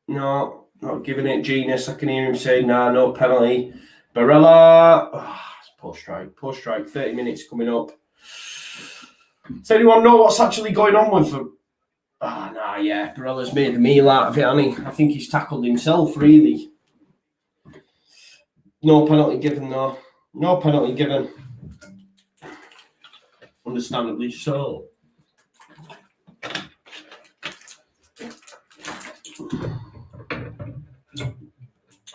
No, not giving it. Genius. I can hear him say, nah, no penalty. Barella. Poor strike. 30 minutes coming up. Does anyone know what's actually going on with them? Barella's made a meal out of it, hasn't he? I think he's tackled himself, really. No penalty given, though. No penalty given. Understandably so.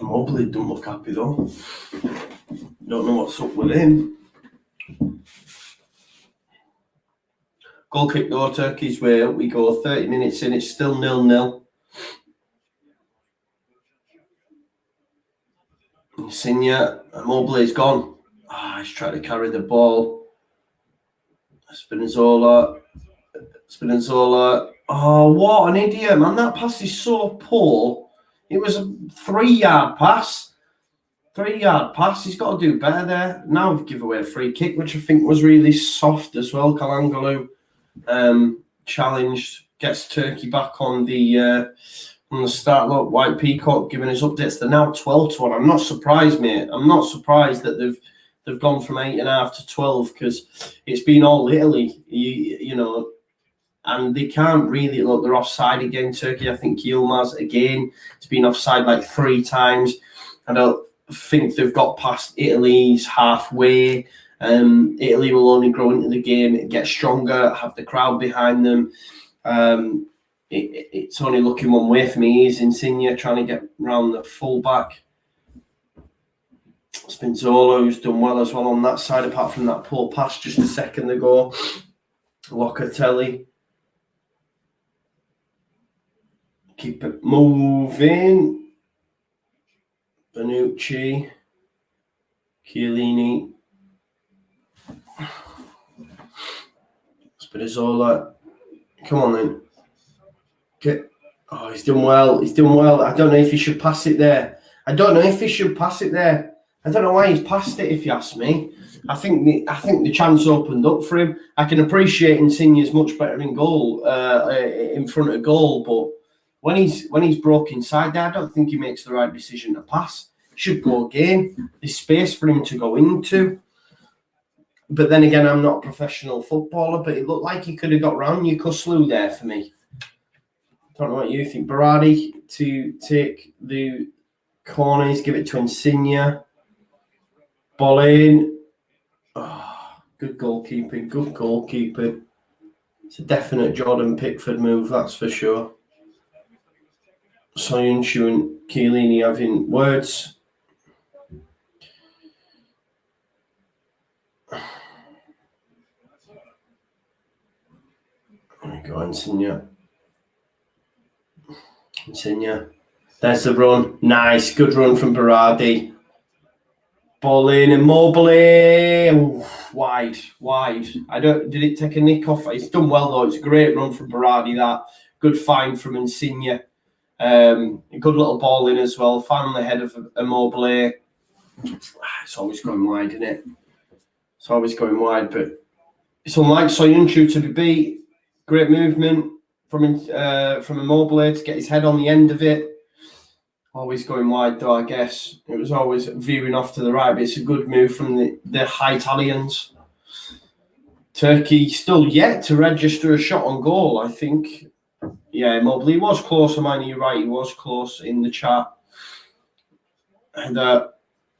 Immobile Immobile don't look happy though. Don't know what's up with him. Goal kick though, Turkey's way. Up we go. 30 minutes in, it's still 0-0. Insigne, Immobile's gone. He's trying to carry the ball. Spinazzola. Oh, what an idiot, man. That pass is so poor. It was a 3-yard pass. 3-yard pass. He's got to do better there. Now we've given away a free kick, which I think was really soft as well. Kalangolu challenged, gets Turkey back on the start. Look, White Peacock giving us updates. They're now 12-1. I'm not surprised, mate. I'm not surprised that they've gone from 8.5 to 12 because it's been all Italy, you know. And they can't really look. They're offside again. Turkey, I think Yilmaz again. It's been offside like 3 times. I don't think they've got past Italy's halfway. Italy will only grow into the game, get stronger, have the crowd behind them. It's only looking one way for me. Is Insigne trying to get round the fullback. Spinazzola, who's done well as well on that side, apart from that poor pass just a second ago. Locatelli. Keep it moving. Bonucci. Chiellini. Spinazzola. Come on then. Okay. Oh, he's done well. He's done well. I don't know if he should pass it there. I don't know why he's passed it, if you ask me. I think the chance opened up for him. I can appreciate Insigne's much better in goal, in front of goal, but when he's broke inside there, I don't think he makes the right decision to pass. He should go again. There's space for him to go into. But then again, I'm not a professional footballer, but it looked like he could have got round Newcastle there for me. Don't know what you think. Berardi to take the corners, give it to Insigne. Ball in. Oh, good goalkeeping. It's a definite Jordan Pickford move, that's for sure. Soyuncu and Chiellini having words. There we go, Insigne. There's the run. Nice, good run from Berardi. Ball in, Immobile. Ooh, wide. Did it take a nick off? It's done well though. It's a great run from Berardi. That good find from Insigne. A good little ball in as well. Finally ahead of Immobile. It's always going wide, isn't it? It's always going wide, but it's unlike Soyuncu to be beat. Great movement from Immobile to get his head on the end of it. Always going wide though, I guess. It was always veering off to the right, but it's a good move from the high Italians. Turkey still yet to register a shot on goal, I think. Yeah, Immobile. He was close, Hermione, you're right. He was close in the chat. And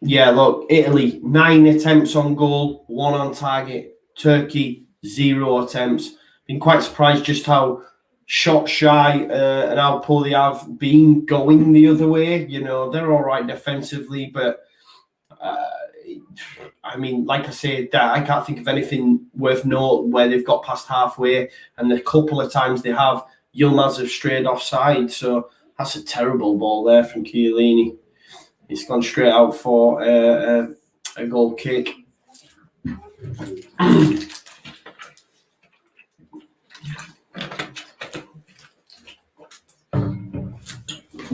yeah, look, Italy, 9 attempts on goal, 1 on target. Turkey, 0 attempts. Been quite surprised just how shot shy and how poor they have been going the other way. You know, they're all right defensively, but I mean, like I said, I can't think of anything worth note where they've got past halfway, and the couple of times they have, Yilmaz have strayed offside. So that's a terrible ball there from Chiellini. It's gone straight out for a goal kick.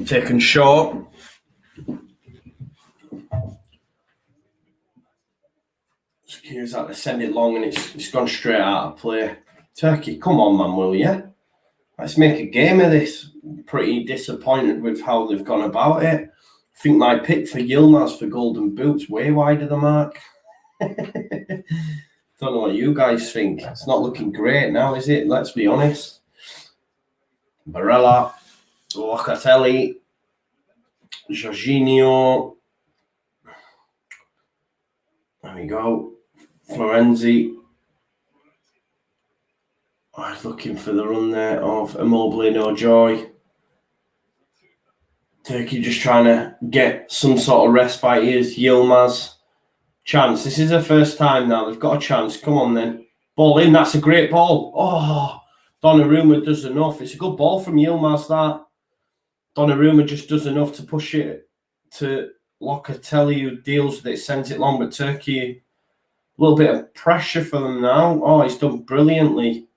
Taken short. Here's that to send it long, and it's gone straight out of play. Turkey, come on, man, will you? Let's make a game of this. Pretty disappointed with how they've gone about it. I think my pick for Yilmaz for Golden Boot's way wide of the mark. Don't know what you guys think. It's not looking great now, is it? Let's be honest. Barella, Locatelli, Jorginho. There we go. Florenzi. I was looking for the run there of Immobile, no joy. Turkey just trying to get some sort of respite. Here's Yilmaz. Chance. This is their first time now. They've got a chance. Come on then. Ball in. That's a great ball. Oh, Donnarumma does enough. It's a good ball from Yilmaz, that. Donnarumma just does enough to push it to Locatelli, who deals with it, sends it long. But Turkey, a little bit of pressure for them now. Oh, he's done brilliantly.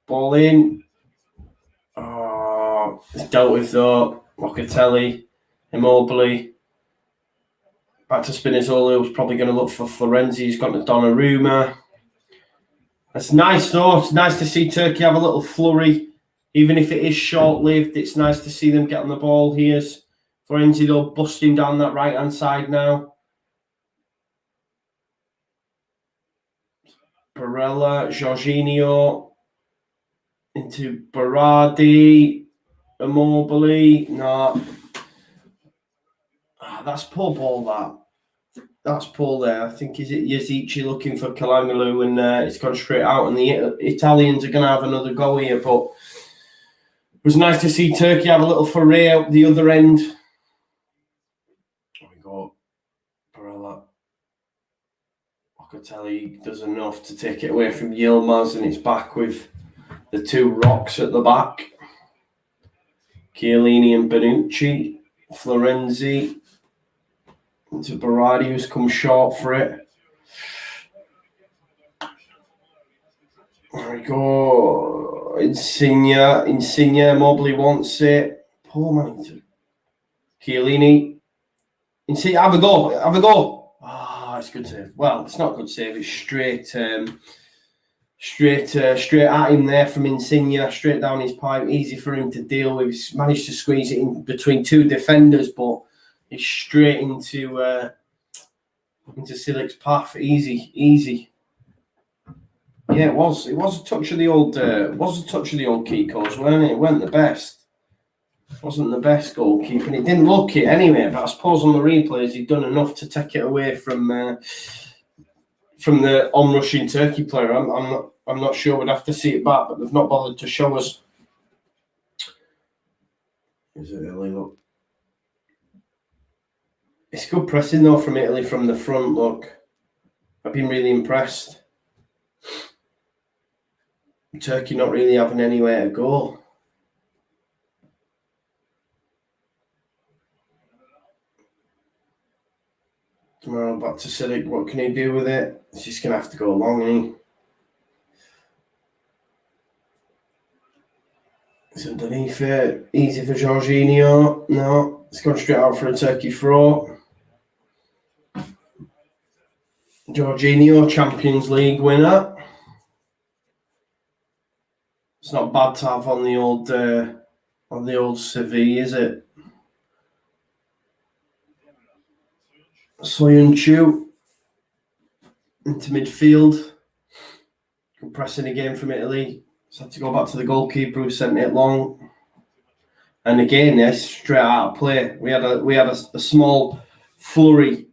Ball in. Oh, it's dealt with though. Locatelli, Immobile. Back to Spinazzola, who's probably going to look for Florenzi. He's got to Donnarumma. That's nice though. It's nice to see Turkey have a little flurry. Even if it is short-lived, it's nice to see them get on the ball. Here's Florenzi though, busting down that right-hand side now. Barella, Jorginho. Into Berardi. Immobile. No. That's poor ball, That's poor there. I think, is it Yazici looking for Kalangulu, and it's gone straight out, and the Italians are going to have another go here. But it was nice to see Turkey have a little foray out the other end. There we go. Barella. Locatelli does enough to take it away from Yilmaz, and it's back with the two rocks at the back. Chiellini and Bonucci. Florenzi. To Berardi, who's come short for it. There we go. Insigne, Mobley wants it. Poor man. Chiellini. Insigne, have a go. Ah, it's good save. Well, it's not good save. It's straight at him there from Insigne, straight down his pipe. Easy for him to deal with. He's managed to squeeze it in between two defenders, but it's straight into Silik's path. Easy. Yeah, it was a touch of the old Kikos, weren't it? It wasn't the best. Wasn't the best goalkeeping. It didn't look it anyway, but I suppose on the replays he'd done enough to take it away from the onrushing Turkey player. I'm not sure. We'd have to see it back, but they've not bothered to show us. Is it really? Look. It's good pressing though from Italy from the front. Look, I've been really impressed. Turkey not really having anywhere to go. Tomorrow back to Silik. What can he do with it? He's just going to have to go long, isn't he? It's underneath it. Easy for Jorginho. No, it's gone straight out for a Turkey throw. Jorginho, Champions League winner. It's not bad to have on the old Sevilla, is it? Soyuncu into midfield. Good pressing again from Italy. Just had to go back to the goalkeeper who sent it long. And again, yes, straight out of play. We had a small flurry.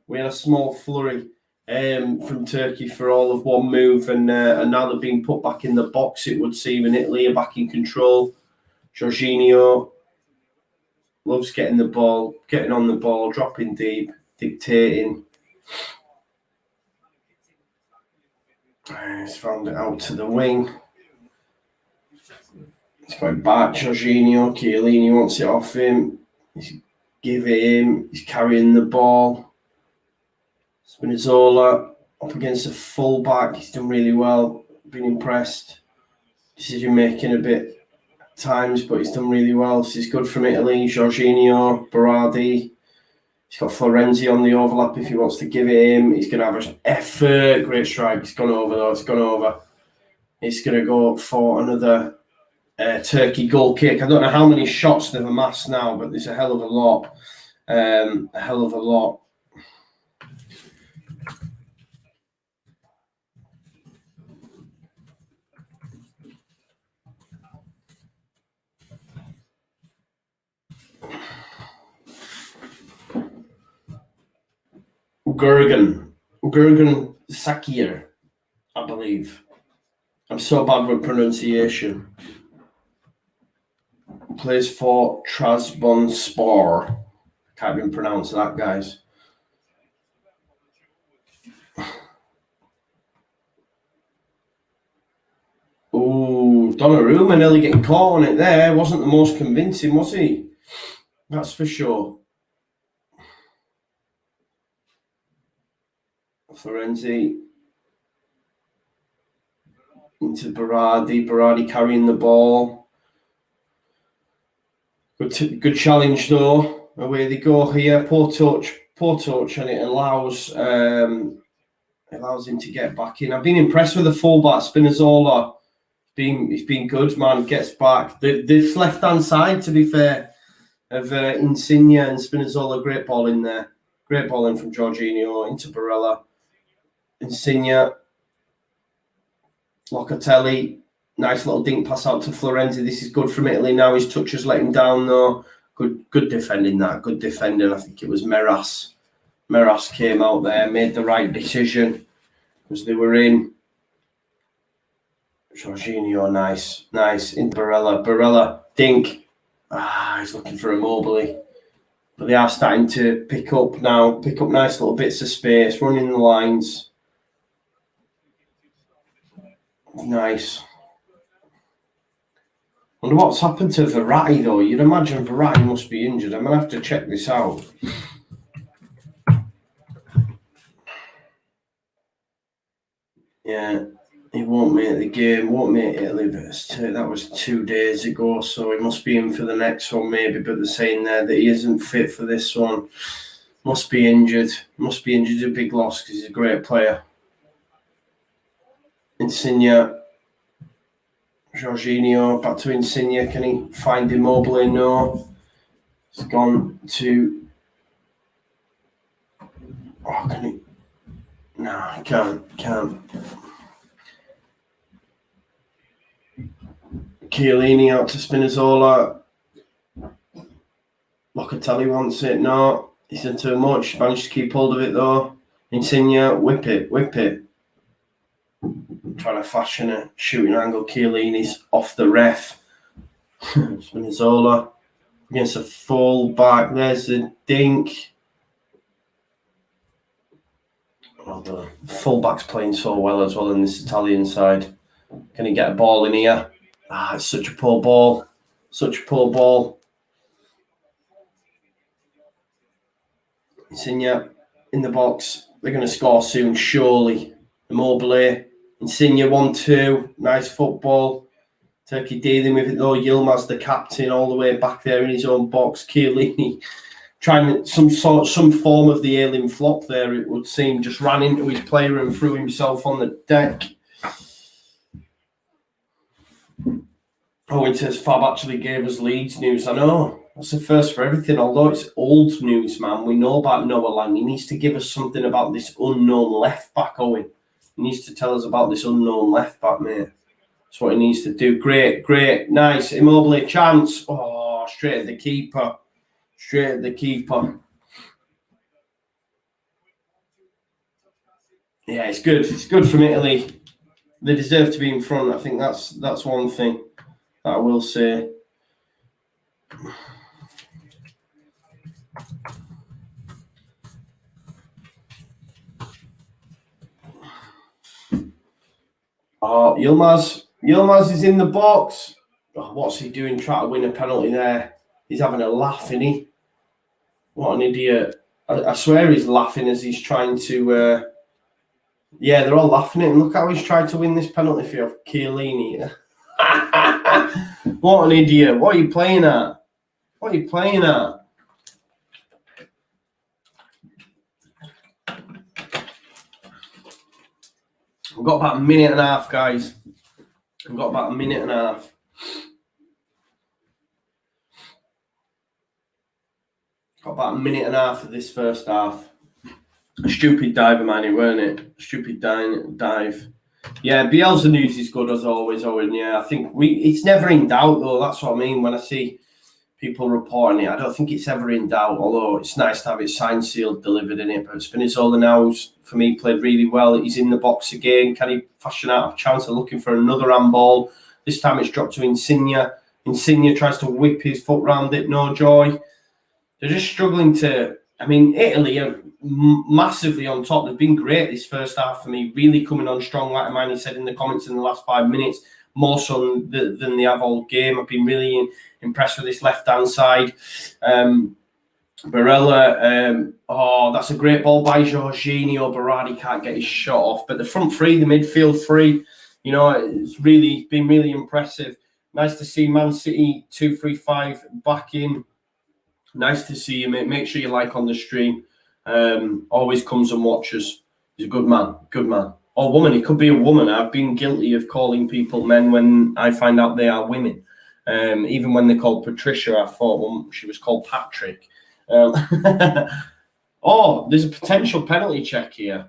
From Turkey for all of one move, and now they're being put back in the box, it would seem, and Italy are back in control. Jorginho loves getting on the ball, dropping deep, dictating. He's found it out to the wing. He's going back. Jorginho, Chiellini wants it off him. He's giving him. He's carrying the ball. Spinazzola up against a full-back. He's done really well. Been impressed. Decision making a bit at times, but he's done really well. This is good from Italy. Jorginho, Berardi. He's got Florenzi on the overlap if he wants to give it him. He's going to have an effort. Great strike. It's gone over though. It's going to go for another Turkey goal kick. I don't know how many shots they've amassed now, but there's a hell of a lot. Gurgen Sakir, I believe. I'm so bad with pronunciation. Plays for Trabzonspor. Can't even pronounce that, guys. Ooh, Donnarumma nearly getting caught on it there. Wasn't the most convincing, was he? That's for sure. Florenzi into Berardi. Berardi carrying the ball. Good challenge though. Away they go here. Poor touch, and it allows him to get back in. I've been impressed with the fullback Spinazzola. He's been good, man. Gets back. This left hand side, to be fair, of Insigne and Spinazzola. Great ball in there. Great ball in from Jorginho into Barella. Insigne, Locatelli. Nice little dink pass out to Florenzi. This is good from Italy now. His touch has let him down though. Good defending that. Good defending. I think it was Meras. Meras came out there, made the right decision because they were in. Jorginho, nice. In Barella, dink. He's looking for Immobile. But they are starting to pick up now. Pick up nice little bits of space, running the lines. Nice. Wonder what's happened to Verratti though. You'd imagine Verratti must be injured. I'm gonna have to check this out. Yeah, he won't make the game. Won't make Italy. That was 2 days ago, so he must be in for the next one maybe. But they're saying there that he isn't fit for this one. Must be injured. Must be injured. A big loss because he's a great player. Insigne. Jorginho, back to Insigne. Can he find Immobile? No. He's gone to... Oh, can he? No, he can't. Chiellini out to Spinazzola. Locatelli wants it. No, he's done too much. Managed to keep hold of it though. Insigne, whip it. Trying to fashion a shooting angle. Chiellini's off the ref. Spinazzola against a full back. There's the dink. Well done. Fullback's playing so well as well in this Italian side. Can he get a ball in here? It's such a poor ball. Insigne in the box. They're going to score soon, surely. Immobile. Insigne 1-2. Nice football. Turkey dealing with it though. Yilmaz, the captain, all the way back there in his own box. Chiellini trying some form of the alien flop there, it would seem. Just ran into his player and threw himself on the deck. It says Fab actually gave us Leeds news. I know. That's the first for everything. Although it's old news, man. We know about Noah Lang. He needs to give us something about this unknown left back, Owen. He needs to tell us about this unknown left back, mate. That's what he needs to do. Great. Nice. Immobile chance. Oh, straight at the keeper. Yeah, it's good. It's good from Italy. They deserve to be in front. I think that's one thing that I will say. Oh, Yilmaz is in the box. Oh, what's he doing? Trying to win a penalty there. He's having a laugh, isn't he? What an idiot. I swear he's laughing as he's trying to... Yeah, they're all laughing at him. Look how he's trying to win this penalty for Chiellini. What an idiot. What are you playing at? We've got about a minute and a half, guys. We've got about a minute and a half. Got about a minute and a half of this first half. A stupid dive of mine, weren't it? Stupid dive. Yeah, Bielsa news is good as always, Owen. Yeah, I think it's never in doubt, though. That's what I mean when I see people reporting it. I don't think it's ever in doubt, although it's nice to have it signed, sealed, delivered in it. But Spinazzola now, for me, played really well. He's in the box again. Can he fashion out a chance of looking for another handball? This time it's dropped to Insigne. Insigne tries to whip his foot round it, no joy. They're just struggling to. I mean, Italy are massively on top. They've been great this first half for me, really coming on strong, like Manny said in the comments in the last 5 minutes, more so than they have all game. I've been really impressed with this left-hand side. Barella, that's a great ball by Jorginho. Berardi can't get his shot off, but the front three, the midfield three, it's really been really impressive. Nice to see Man City 235 back in. Nice to see him. Make sure you like on the stream. Always comes and watches. He's a good man. Good man. Or woman. He could be a woman. I've been guilty of calling people men when I find out they are women. Even when they're called Patricia, I thought she was called Patrick. Oh, there's a potential penalty check here.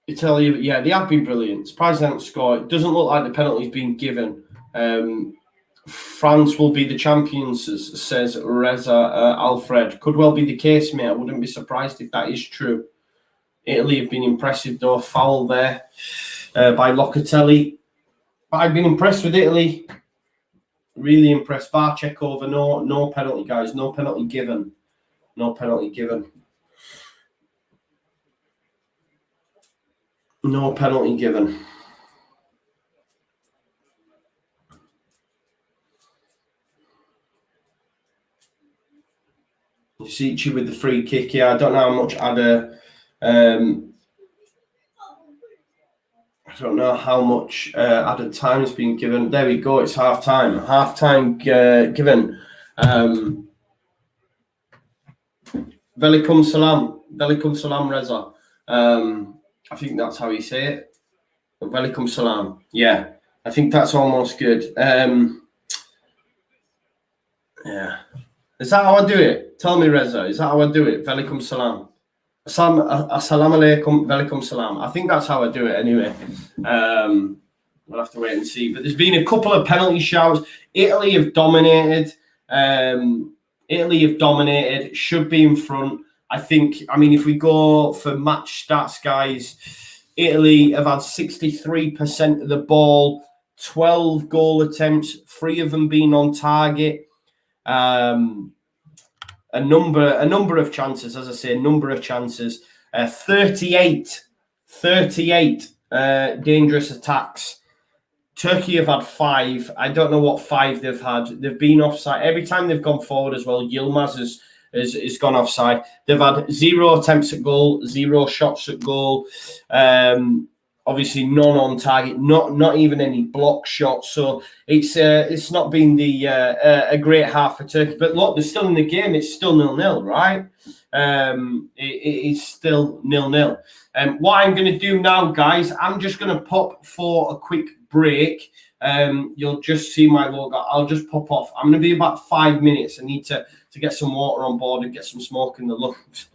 Italy, yeah, they have been brilliant. Surprised they haven't scored. It doesn't look like the penalty's been given. France will be the champions, says Reza Alfred. Could well be the case, mate. I wouldn't be surprised if that is true. Italy have been impressive, though. Foul there by Locatelli. But I've been impressed with Italy. Really impressed. VAR check over. No penalty, guys. No penalty given. No penalty given. No penalty given. Sichi with the free kick here. I don't know how much added. I don't know how much added time has been given. There we go. It's half time. Half time given. Velikum salam. Velikum salam, Reza. I think that's how you say it. Velikum salam. Yeah, I think that's almost good. Yeah. Is that how I do it? Tell me, Reza. Is that how I do it? Velikum salam. Assalamu alaikum, velikum salam. I think that's how I do it anyway. We'll have to wait and see. But there's been a couple of penalty shouts. Italy have dominated. Should be in front. I mean, if we go for match stats, guys, Italy have had 63% of the ball, 12 goal attempts, 3 of them being on target. A number of chances, as I say, 38 dangerous attacks. Turkey have had 5. I don't know what 5 they've had. They've been offside. Every time they've gone forward as well, Yilmaz has gone offside. They've had 0 attempts at goal, 0 shots at goal. Obviously, none on target, not even any block shots. So it's not been a great half for Turkey. But look, they're still in the game. It's still 0-0, right? It's still 0-0. What I'm going to do now, guys, I'm just going to pop for a quick break. You'll just see my logo. I'll just pop off. I'm going to be about 5 minutes. I need to get some water on board and get some smoke in the lungs.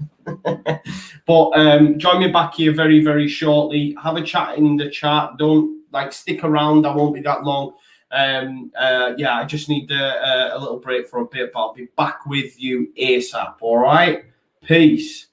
But join me back here very, very shortly. Have a chat in the chat. Don't stick around. I won't be that long. I just need a little break for a bit, but I'll be back with you ASAP. All right. Peace.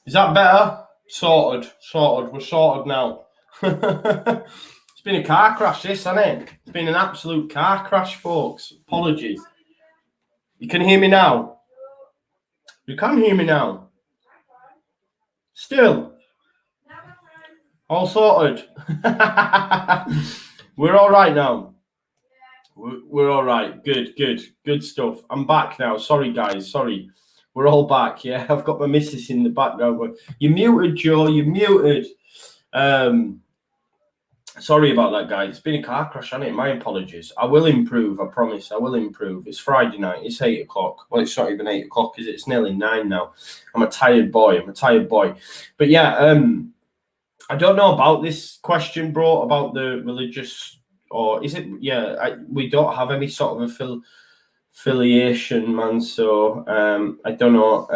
Is that better? Sorted. We're sorted now. It's been a car crash, this, hasn't it? It's been an absolute car crash, folks. Apologies. You can hear me now? You can hear me now? Still? All sorted. We're all right now. We're all right. Good stuff. I'm back now. Sorry, guys. Sorry. We're all back. Yeah, I've got my missus in the background. But you're muted, Joe. You're muted. Sorry about that, guys. It's been a car crash, hasn't it? My apologies. I will improve. I promise. I will improve. It's Friday night. It's 8 o'clock. Well, it's not even 8 o'clock, is it? It's nearly 9 now. I'm a tired boy. But yeah, I don't know about this question, bro, about the religious, or is it? Yeah, we don't have any sort of affiliation, man. So I don't know.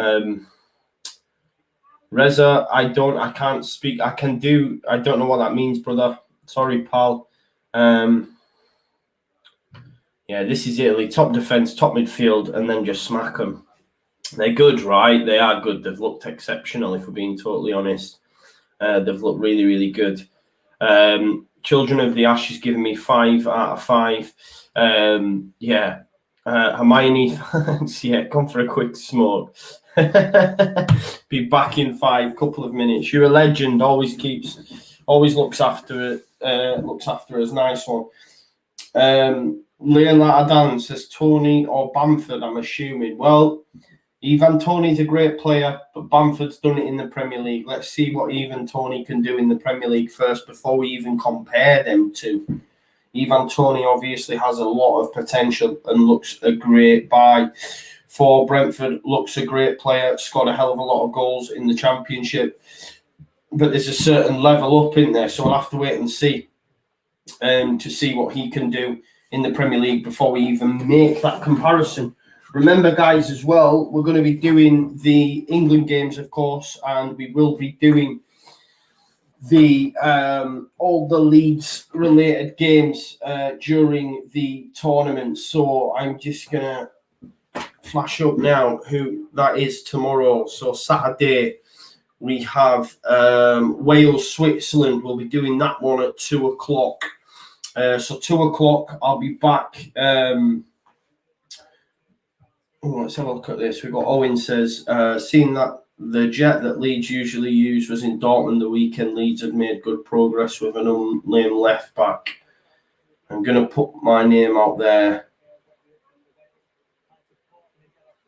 Reza, I can't speak. I don't know what that means, brother. Sorry, pal. Yeah, this is Italy. Top defense, top midfield, and then just smack them. They're good, right? They are good. They've looked exceptional, if we're being totally honest. They've looked really, really good. Children of the Ash is giving me 5 out of 5. Yeah. Hermione, yeah, come for a quick smoke. Be back in 5 couple of minutes. You're a legend. Always looks after it. Looks after us. Nice one. Leila Adan says Tony or Bamford, I'm assuming. Well, Ivan Toney's a great player, but Bamford's done it in the Premier League. Let's see what Ivan Toney can do in the Premier League first before we even compare them two. Ivan Toney obviously has a lot of potential and looks a great buy for Brentford. Looks a great player, scored a hell of a lot of goals in the Championship. But there's a certain level up in there, so we'll have to wait and see to see what he can do in the Premier League before we even make that comparison. Remember, guys, as well, we're going to be doing the England games, of course, and we will be doing the all the Leeds-related games during the tournament. So I'm just going to flash up now who that is tomorrow. So Saturday, we have Wales-Switzerland. We'll be doing that one at 2 o'clock. So 2 o'clock, I'll be back. Let's have a look at this. We've got Owen says, seeing that the jet that Leeds usually use was in Dortmund the weekend, Leeds have made good progress with an unnamed left back. I'm going to put my name out there.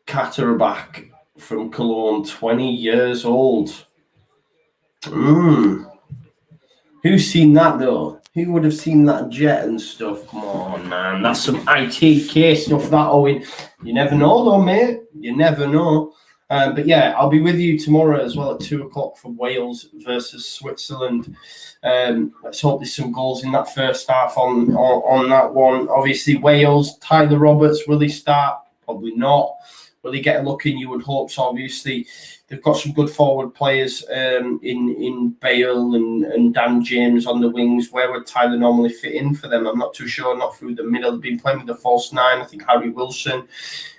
Katterbach from Cologne, 20 years old. Who's seen that, though? Who would have seen that jet and stuff? Come on, man. That's some ITK stuff, that, Owen. You never know, though, mate. You never know. But, yeah, I'll be with you tomorrow as well at 2 o'clock for Wales versus Switzerland. Let's hope there's some goals in that first half on that one. Obviously, Wales, Tyler Roberts, will he start? Probably not. Will he get a look in? You would hope so, obviously. They've got some good forward players in Bale and Dan James on the wings. Where would Tyler normally fit in for them? I'm not too sure. Not through the middle. They've been playing with the false 9. I think Harry Wilson.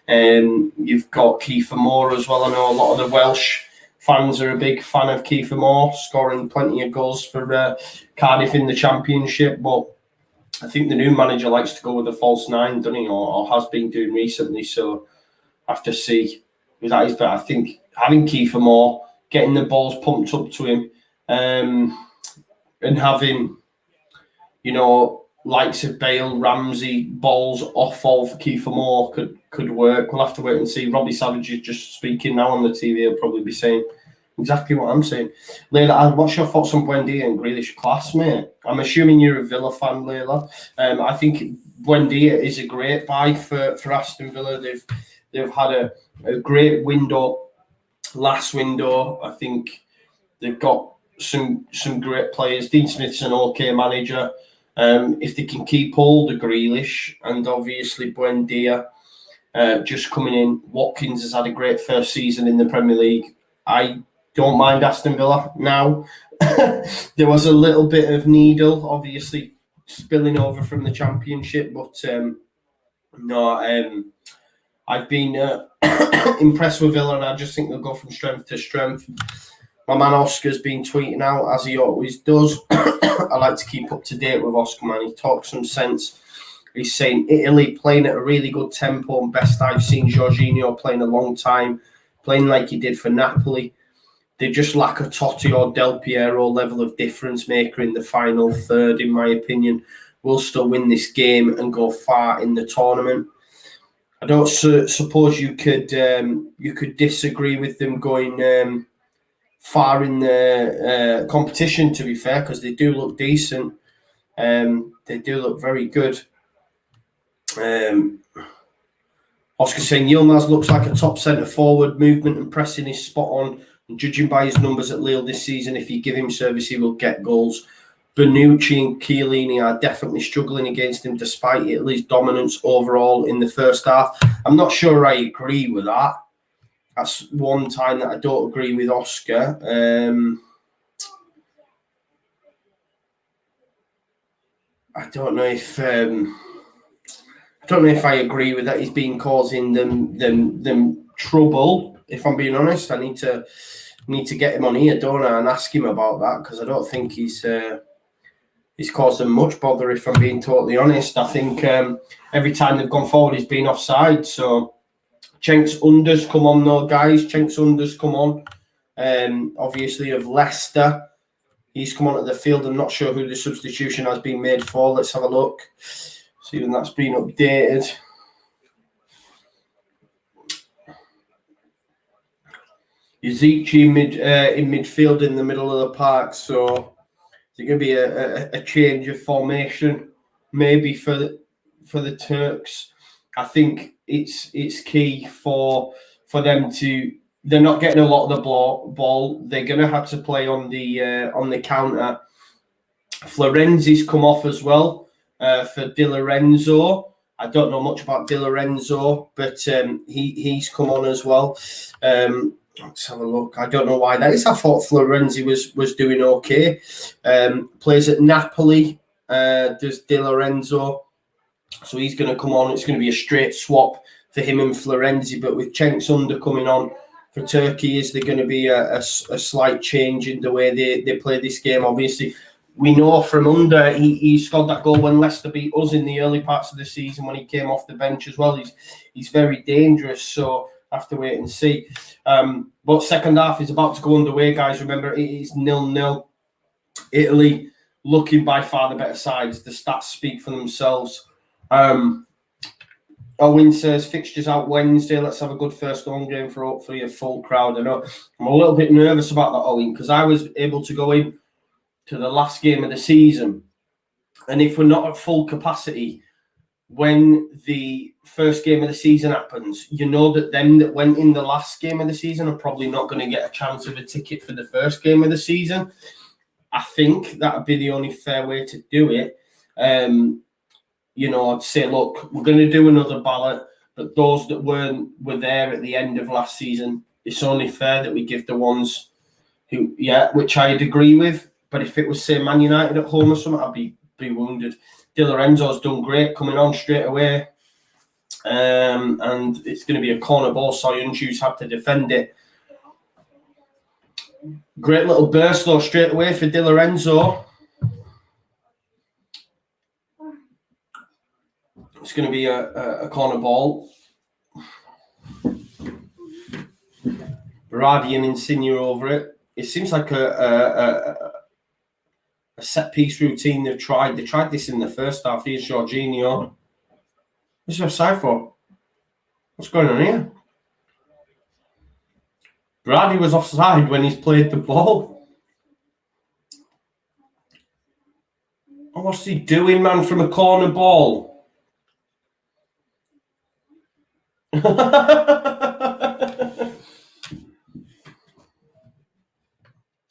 You've got Kiefer Moore as well. I know a lot of the Welsh fans are a big fan of Kiefer Moore, scoring plenty of goals for Cardiff in the Championship. But I think the new manager likes to go with the false 9, doesn't he? Or has been doing recently. So I have to see who that is. But I think having Kiefer Moore, getting the balls pumped up to him, and having, likes of Bale, Ramsey, balls off of Kiefer Moore could work. We'll have to wait and see. Robbie Savage is just speaking now on the TV. He'll probably be saying exactly what I'm saying. Layla, what's your thoughts on Buendia and Grealish? Class, mate. I'm assuming you're a Villa fan, Layla. I think Buendia is a great buy for Aston Villa. They've had a great window. Last window, I think they've got some great players. Dean Smith's an okay manager. If they can keep hold of Grealish and obviously Buendia just coming in. Watkins has had a great first season in the Premier League. I don't mind Aston Villa now. There was a little bit of needle, obviously, spilling over from the Championship, but I've been impressed with Villa, and I just think they'll go from strength to strength. My man Oscar's been tweeting out, as he always does. I like to keep up to date with Oscar, man. He talks some sense. He's saying Italy playing at a really good tempo and best I've seen Jorginho playing a long time, playing like he did for Napoli. They just lack a Totti or Del Piero level of difference maker in the final third, in my opinion. We'll still win this game and go far in the tournament. I don't suppose you could disagree with them going far in the competition, to be fair, because they do look decent. They do look very good. Oscar saying Yilmaz looks like a top centre forward. Movement and pressing is spot on. And judging by his numbers at Lille this season, if you give him service, he will get goals. Bonucci and Chiellini are definitely struggling against him, despite Italy's dominance overall in the first half. I'm not sure I agree with that. That's one time that I don't agree with Oscar. I don't know if I agree with that. He's been causing them trouble. If I'm being honest, I need to get him on here, don't I, and ask him about that, because I don't think he's caused them much bother. If I'm being totally honest, I think every time they've gone forward, he's been offside. So Cenk's unders come on, though, guys. Cenk's unders come on. Obviously of Leicester. He's come onto the field. I'm not sure who the substitution has been made for. Let's have a look. See when that's been updated. Yazici in midfield in the middle of the park. So is it going to be a change of formation, maybe for the Turks? I think it's key for them to. They're not getting a lot of the ball. They're going to have to play on the counter. Florenzi's come off as well for Di Lorenzo. I don't know much about Di Lorenzo, but he's come on as well. Let's have a look. I don't know why that is. I thought Florenzi was doing okay. Plays at Napoli. Does Di Lorenzo. So he's going to come on. It's going to be a straight swap for him and Florenzi. But with Cenk's under coming on for Turkey, is there going to be a slight change in the way they play this game? Obviously, we know from under he scored that goal when Leicester beat us in the early parts of the season when he came off the bench as well. He's very dangerous, so have to wait and see. But second half is about to go underway, guys. Remember, it is 0-0. Italy looking by far the better sides. The stats speak for themselves. Owen says fixtures out Wednesday. Let's have a good first home game for hopefully a full crowd. I know I'm a little bit nervous about that, Owen, because I was able to go in to the last game of the season, and if we're not at full capacity when the first game of the season happens, you know that them that went in the last game of the season are probably not going to get a chance of a ticket for the first game of the season. I think that would be the only fair way to do it. I'd say, look, we're going to do another ballot, but those that were there at the end of last season, it's only fair that we give the ones who, which I'd agree with. But if it was, say, Man United at home or something, I'd be wounded. Di Lorenzo's done great coming on straight away. And it's going to be a corner ball. Soyuncu's had to defend it. Great little burst, though, straight away for Di Lorenzo. It's going to be a corner ball. Berardi and Insigne over it. It seems like a set-piece routine they've tried. They tried this in the first half. Here's Jorginho. What's your side for? What's going on here? Berardi was offside when he's played the ball. Oh, what's he doing, man, from a corner ball?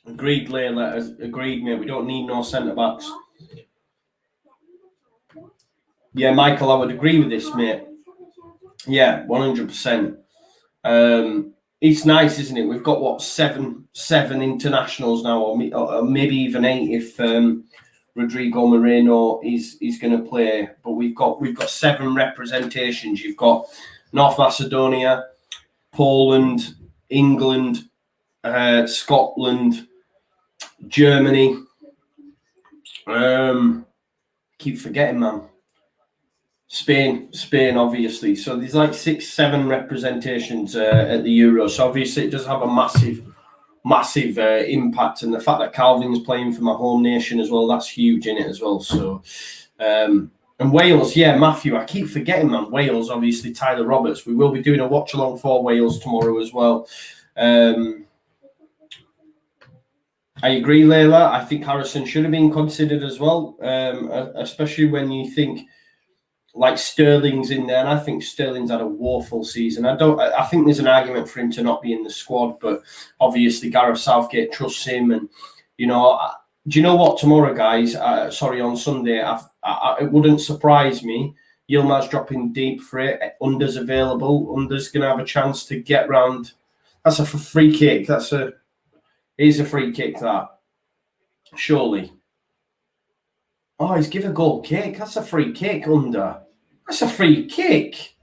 Agreed, Layla. Agreed, mate. We don't need no centre-backs. Yeah, Michael, I would agree with this, mate. Yeah, 100%. It's nice, isn't it? We've got, seven internationals now, or maybe even 8 if Rodrigo Moreno is going to play. But we've got 7 representations. You've got North Macedonia, Poland, England, Scotland, Germany. Keep forgetting, man. Spain, obviously. So there's like 6-7 representations at the Euro. So obviously it does have a massive impact. And the fact that Calvin's playing for my home nation as well, that's huge in it as well. So, and Wales, yeah, Matthew, I keep forgetting, man. Wales, obviously, Tyler Roberts. We will be doing a watch-along for Wales tomorrow as well. I agree, Layla. I think Harrison should have been considered as well, especially when you think like Sterling's in there, and I think Sterling's had a woeful season. I think there's an argument for him to not be in the squad, but obviously Gareth Southgate trusts him, and do you know what? Tomorrow, guys, on Sunday, it wouldn't surprise me. Yilmaz dropping deep for it. Under's available. Under's gonna have a chance to get round. That's a free kick. It is a free kick. That surely. Oh, he's given a goal kick. That's a free kick, Under. That's a free kick.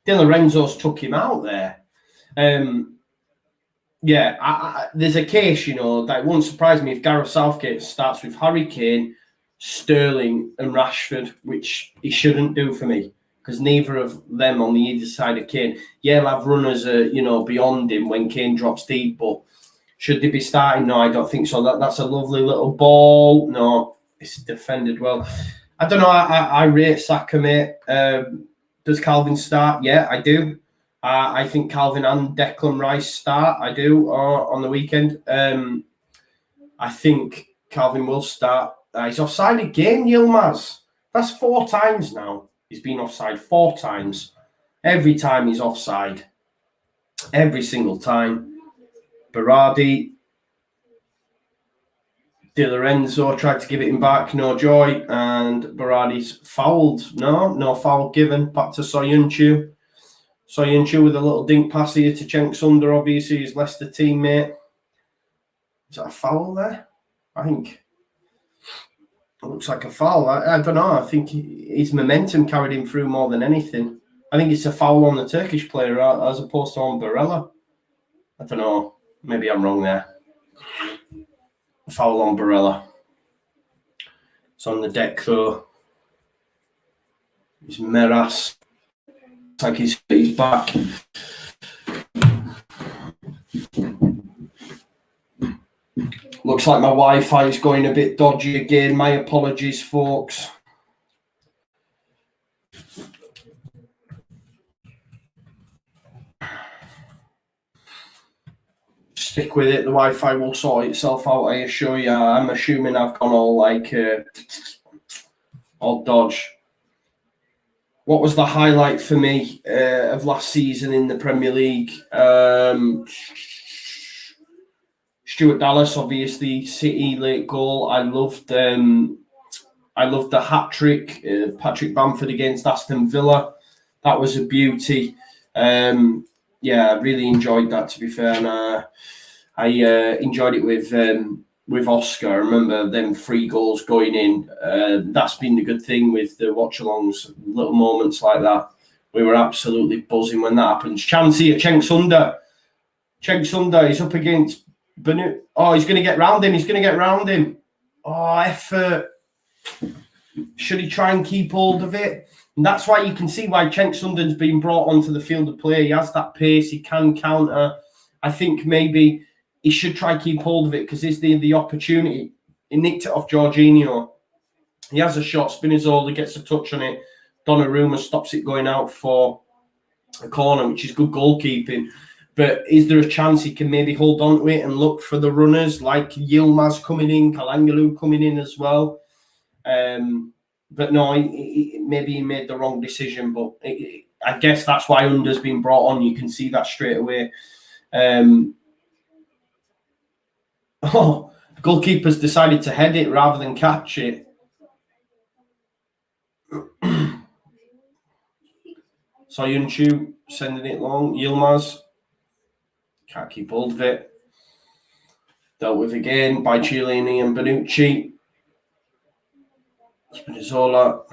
Di Lorenzo's took him out there. There's a case, that wouldn't surprise me if Gareth Southgate starts with Harry Kane, Sterling and Rashford, which he shouldn't do for me, because neither of them on the either side of Kane. Yeah, they'll have runners, beyond him when Kane drops deep, but should they be starting? No, I don't think so. That's a lovely little ball. No. It's defended well. I don't know. I rate Saka, mate. Does Calvin start? Yeah, I do. I think Calvin and Declan Rice start. I do on the weekend. I think Calvin will start. He's offside again, Yilmaz. That's 4 times now. He's been offside 4 times. Every time he's offside. Every single time. Berardi. Di Lorenzo tried to give it him back, no joy, and Berardi's fouled. No foul given. Back to Soyuncu. Soyuncu with a little dink pass here to Cenk Sunder, obviously his Leicester teammate. Is that a foul there? I think it looks like a foul. I don't know. I think his momentum carried him through more than anything. I think it's a foul on the Turkish player as opposed to on Barella. I don't know. Maybe I'm wrong there. Foul on Barella. It's on the deck though. It's Meras. It's like he's back. Looks like my Wi-Fi is going a bit dodgy again. My apologies, folks. Stick with it. The Wi-Fi will sort itself out, I assure you. I'm assuming I've gone all dodge. What was the highlight for me of last season in the Premier League? Stuart Dallas, obviously, City late goal. I loved the hat trick, Patrick Bamford against Aston Villa. That was a beauty. I really enjoyed that, to be fair. And I enjoyed it with Oscar. I remember them 3 goals going in. That's been the good thing with the watch-alongs, little moments like that. We were absolutely buzzing when that happens. Chance here, Cenk Sunder. Cenk Sunder is up against Banu. Oh, he's going to get round him. Oh, effort. Should he try and keep hold of it? And that's why you can see why Cenk Sunder's been brought onto the field of play. He has that pace. He can counter. I think maybe he should try and keep hold of it because it's the opportunity. He nicked it off Jorginho. He has a shot. Spinazzola gets a touch on it. Donnarumma stops it going out for a corner, which is good goalkeeping. But is there a chance he can maybe hold on to it and look for the runners like Yilmaz coming in, Kalangalu coming in as well? But no, maybe he made the wrong decision. But I guess that's why Under's been brought on. You can see that straight away. Goalkeeper's decided to head it rather than catch it. Soyuncu sending it long. Yilmaz can't keep hold of it. Dealt with again by Chiellini and Bonucci. Spinazzola.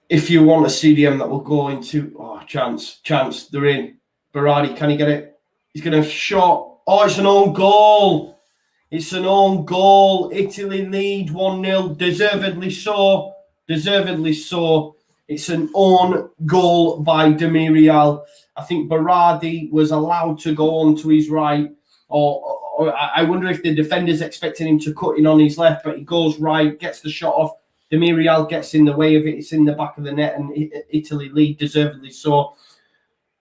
If you want a CDM that will go into chance, they're in. Berardi, can he get it? He's going to shot. Oh, it's an own goal. It's an own goal. Italy lead 1-0. Deservedly so. Deservedly so. It's an own goal by Demiral. I think Berardi was allowed to go on to his right. Or I wonder if the defender's expecting him to cut in on his left, but he goes right, gets the shot off. Demiral gets in the way of it. It's in the back of the net, and Italy lead deservedly so.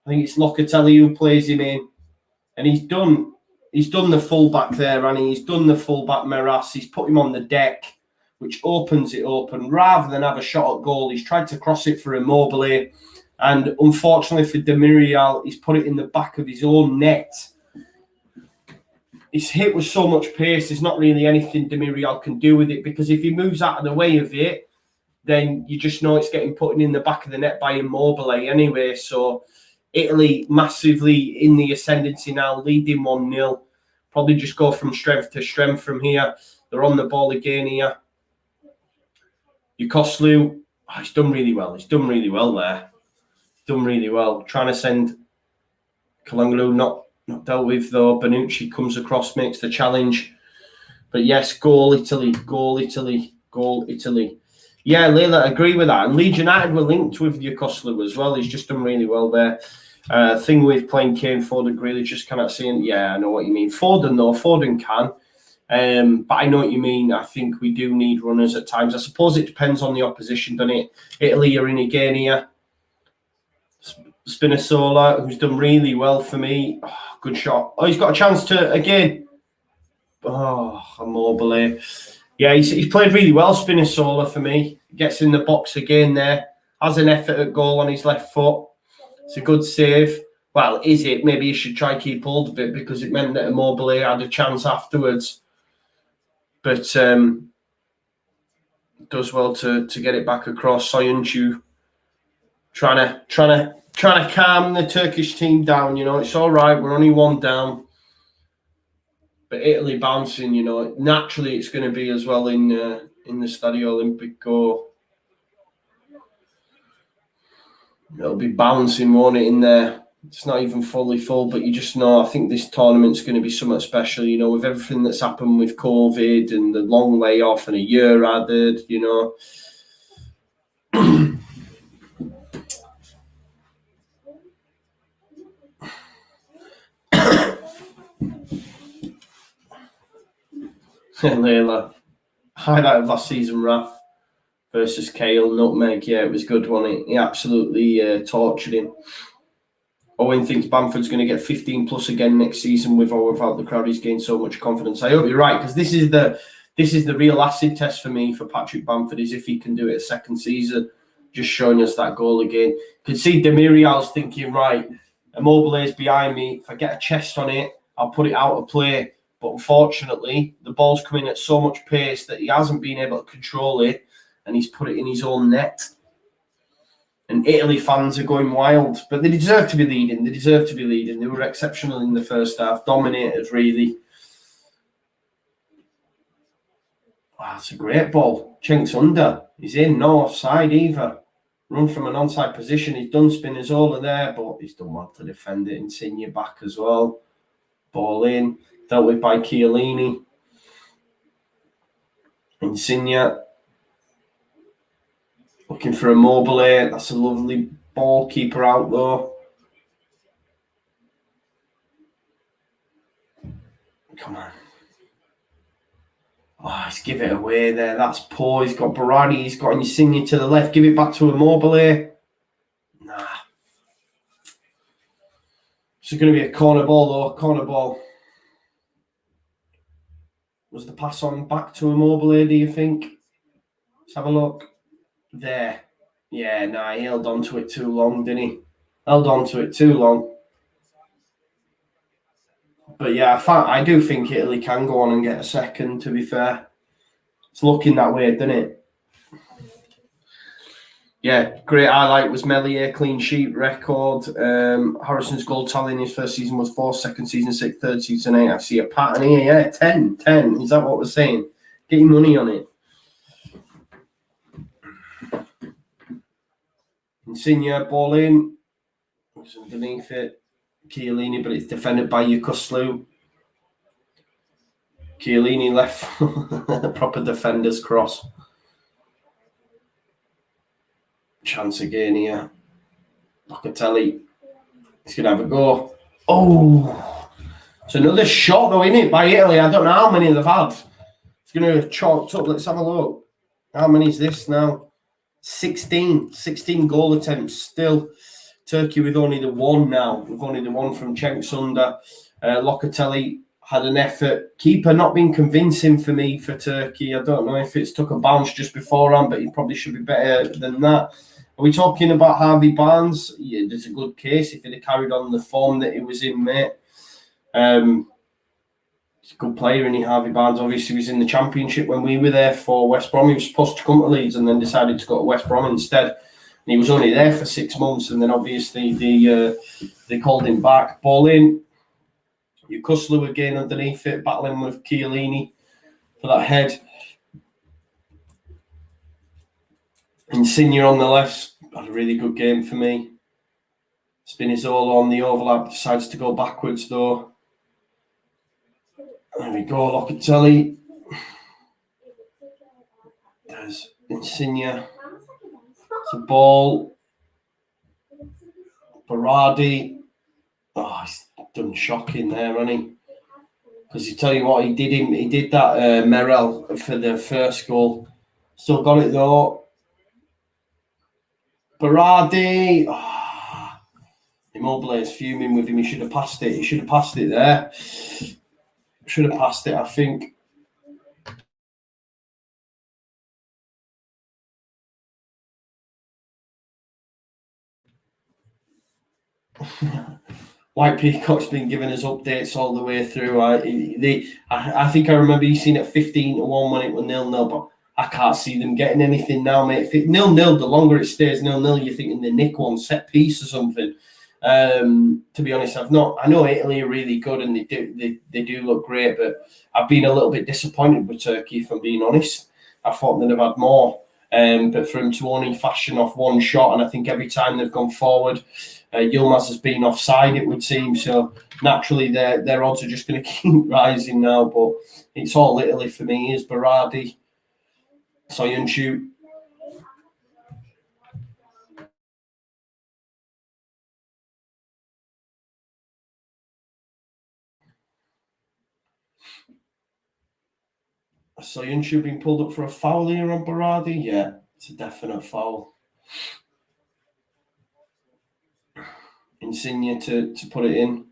I think it's Locatelli who plays him in. And he's done the fullback there, and he's done the fullback Meras. He's put him on the deck, which opens it open. Rather than have a shot at goal, he's tried to cross it for Immobile. And unfortunately for Demiral, he's put it in the back of his own net. It's hit with so much pace, there's not really anything Demiral can do with it, because if he moves out of the way of it, then you just know it's getting put in the back of the net by Immobile anyway. So Italy massively in the ascendancy now, leading 1-0. Probably just go from strength to strength from here. They're on the ball again here. Yukoslu, he's done really well. He's done really well there. Done really well. Trying to send Kalangulu, not dealt with though. Bonucci comes across, makes the challenge. But yes, goal Italy, goal Italy, goal Italy. Yeah, Leila, agree with that. And Leeds United were linked with Yukoslu as well. He's just done really well there. Thing with playing Kane, Foden, really just cannot see him. Yeah, I know what you mean. Foden, though, Foden can. But I know what you mean. I think we do need runners at times. I suppose it depends on the opposition, doesn't it? Italy are in again here. Spinazzola, who's done really well for me. Oh, good shot. Oh, he's got a chance to, again. Oh, Immobile. Yeah, he's played really well, Spinazzola, for me. Gets in the box again there. Has an effort at goal on his left foot. It's a good save. Well, is it? Maybe he should try keep hold of it, because it meant that Immobile had a chance afterwards. But does well to get it back across. Soyuncu trying to calm the Turkish team down. You know, it's all right. We're only one down. But Italy bouncing, you know, naturally it's going to be as well in the Stadio Olimpico. It'll be bouncing, won't it, in there? It's not even fully full, but you just know, I think this tournament's going to be somewhat special, you know, with everything that's happened with COVID and the long layoff and a year added, you know. Layla. Highlight of last season, Raf versus Kale, Nutmeg. Yeah, it was good, wasn't it? He absolutely tortured him. Owen thinks Bamford's going to get 15 plus again next season with or without the crowd. He's gained so much confidence. I hope you're right, because this is the real acid test for me for Patrick Bamford, is if he can do it a second season. Just showing us that goal again. You can see Demiral's thinking, right, Immobile's behind me. If I get a chest on it, I'll put it out of play. But unfortunately, the ball's coming at so much pace that he hasn't been able to control it, and he's put it in his own net. And Italy fans are going wild, but they deserve to be leading. They deserve to be leading. They were exceptional in the first half, dominated really. Wow, that's a great ball. Chinks under. He's in, no offside either. Run from an onside position. He's done Spinazzola there, but he's done well to defend it. Insigne back as well. Ball in. Dealt with by Chiellini. Insigne. Looking for Immobile. That's a lovely ball. Keeper out though. Come on. Oh, he's give it away there. That's poor. He's got Berardi. He's got Insigne to the left. Give it back to Immobile. Nah. It's going to be a corner ball though. Corner ball. Was the pass on back to Immobile, do you think? Let's have a look. There. Yeah, nah, he held on to it too long, didn't he? Held on to it too long. But yeah, I do think Italy can go on and get a second, to be fair. It's looking that way, doesn't it? Yeah, great highlight was Meslier, clean sheet record. Harrison's goal tally in his first season was 4, second season 6, third season 8. I see a pattern here. Yeah, 10. Is that what we're saying? Get your money on it. Insigne, ball in. It's underneath it. Chiellini, but it's defended by Yukoslu. Chiellini left, proper defender's cross. Chance again here. Locatelli. He's going to have a go. Oh! It's another shot though, isn't it, by Italy? I don't know how many they've had. It's going to have chalked up. Let's have a look. How many is this now? 16 goal attempts still. Turkey with only the one now. With only the one from Cenk Sunder. Locatelli had an effort. Keeper not been convincing for me for Turkey. I don't know if it's took a bounce just beforehand, but he probably should be better than that. Are we talking about Harvey Barnes? Yeah, there's a good case if he'd have carried on the form that he was in, mate. He's a good player, and Harvey Barnes obviously was in the Championship when we were there for West Brom. He was supposed to come to Leeds and then decided to go to West Brom instead. And he was only there for 6 months, and then obviously they called him back. Ball in. Yukoslu again underneath it, battling with Chiellini for that head. Insigne on the left had a really good game for me. Spinazzola on the overlap, decides to go backwards though. There we go, Locatelli. There's Insigne. It's a ball. Berardi. Oh, he's done shocking there, hasn't he? Because you tell you what, he did that Merrell for the first goal. Still got it though. Berardi. Oh, Immobile is fuming with him. He should have passed it. He should have passed it there. Should have passed it, I think. White Peacock's been giving us updates all the way through. I think I remember you seen it 15-1 when it was 0-0, but I can't see them getting anything now, mate. If it 0-0, the longer it stays 0-0, you're thinking they nick one set piece or something. To be honest, I know Italy are really good and they do look great, but I've been a little bit disappointed with Turkey, if I'm being honest. I thought they'd have had more. But for him to only fashion off one shot, and I think every time they've gone forward, Yilmaz has been offside, it would seem. So naturally, their odds are just going to keep rising now. But it's all Italy for me. Is Berardi, Soyuncu. Soyuncu being pulled up for a foul here on Berardi. Yeah, it's a definite foul. Insigne to put it in.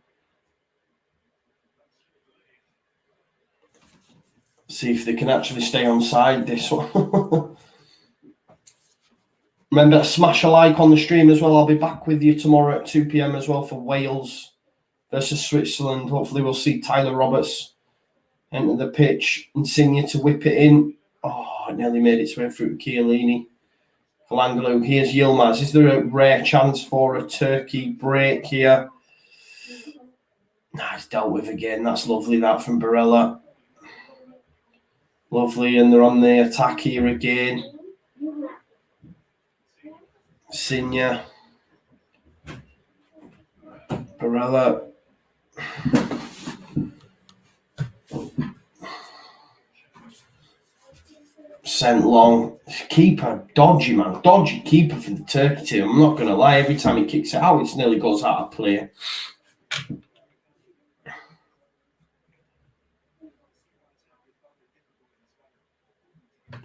See if they can actually stay on side this one. Remember to smash a like on the stream as well. I'll be back with you tomorrow at 2 p.m. as well for Wales versus Switzerland. Hopefully we'll see Tyler Roberts enter the pitch. Insigne to whip it in. Oh, it nearly made its way through Chiellini. Kalangalo. Here's Yilmaz. Is there a rare chance for a Turkey break here? It's dealt with again. That's lovely, that from Barella. Lovely, and they're on the attack here again. Insigne. Barella. Sent long. Keeper, dodgy man. Dodgy keeper for the Turkey team. I'm not going to lie. Every time he kicks it out, it nearly goes out of play.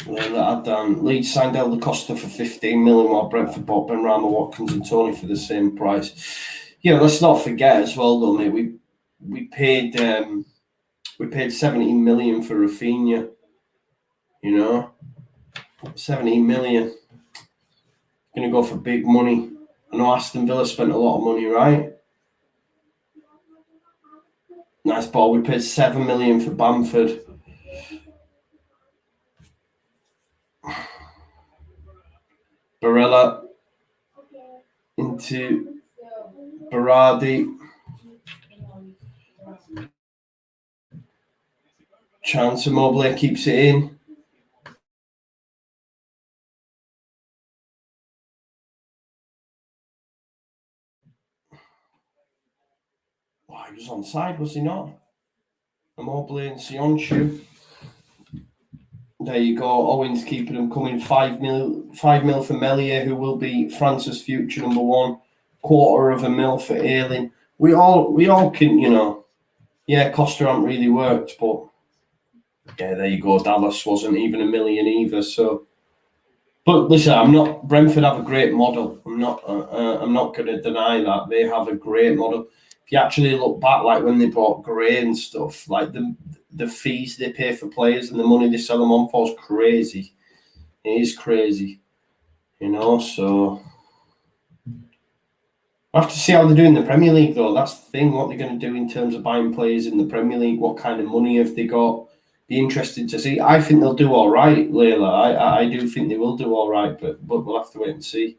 Leeds signed Elder Costa for 15 million, while Brentford bought Benrahma, Watkins and Tony for the same price. Yeah, let's not forget as well, though, mate. We paid 17 million for Rafinha. You know, 17 million. Going to go for big money. I know Aston Villa spent a lot of money, right? Nice ball. We paid 7 million for Bamford. Barella into Berardi. Chance Immobile keeps it in. Oh, he was onside, was he not? Immobile and Sionchu. There you go. Owens keeping them coming. 5 mil for Melier, who will be France's future number one. $250,000 for Ayling. We all can, Yeah, Costa hasn't really worked, but yeah, there you go. Dallas wasn't even $1 million either. So, but listen, Brentford have a great model. I'm not going to deny that they have a great model. If you actually look back, like when they bought Gray and stuff, like the fees they pay for players and the money they sell them on for is crazy. It is crazy, So I have to see how they do in the Premier League, though. That's the thing. What they're going to do in terms of buying players in the Premier League. What kind of money have they got? Be interested to see. I think they'll do all right, Layla. I do think they will do all right, but we'll have to wait and see.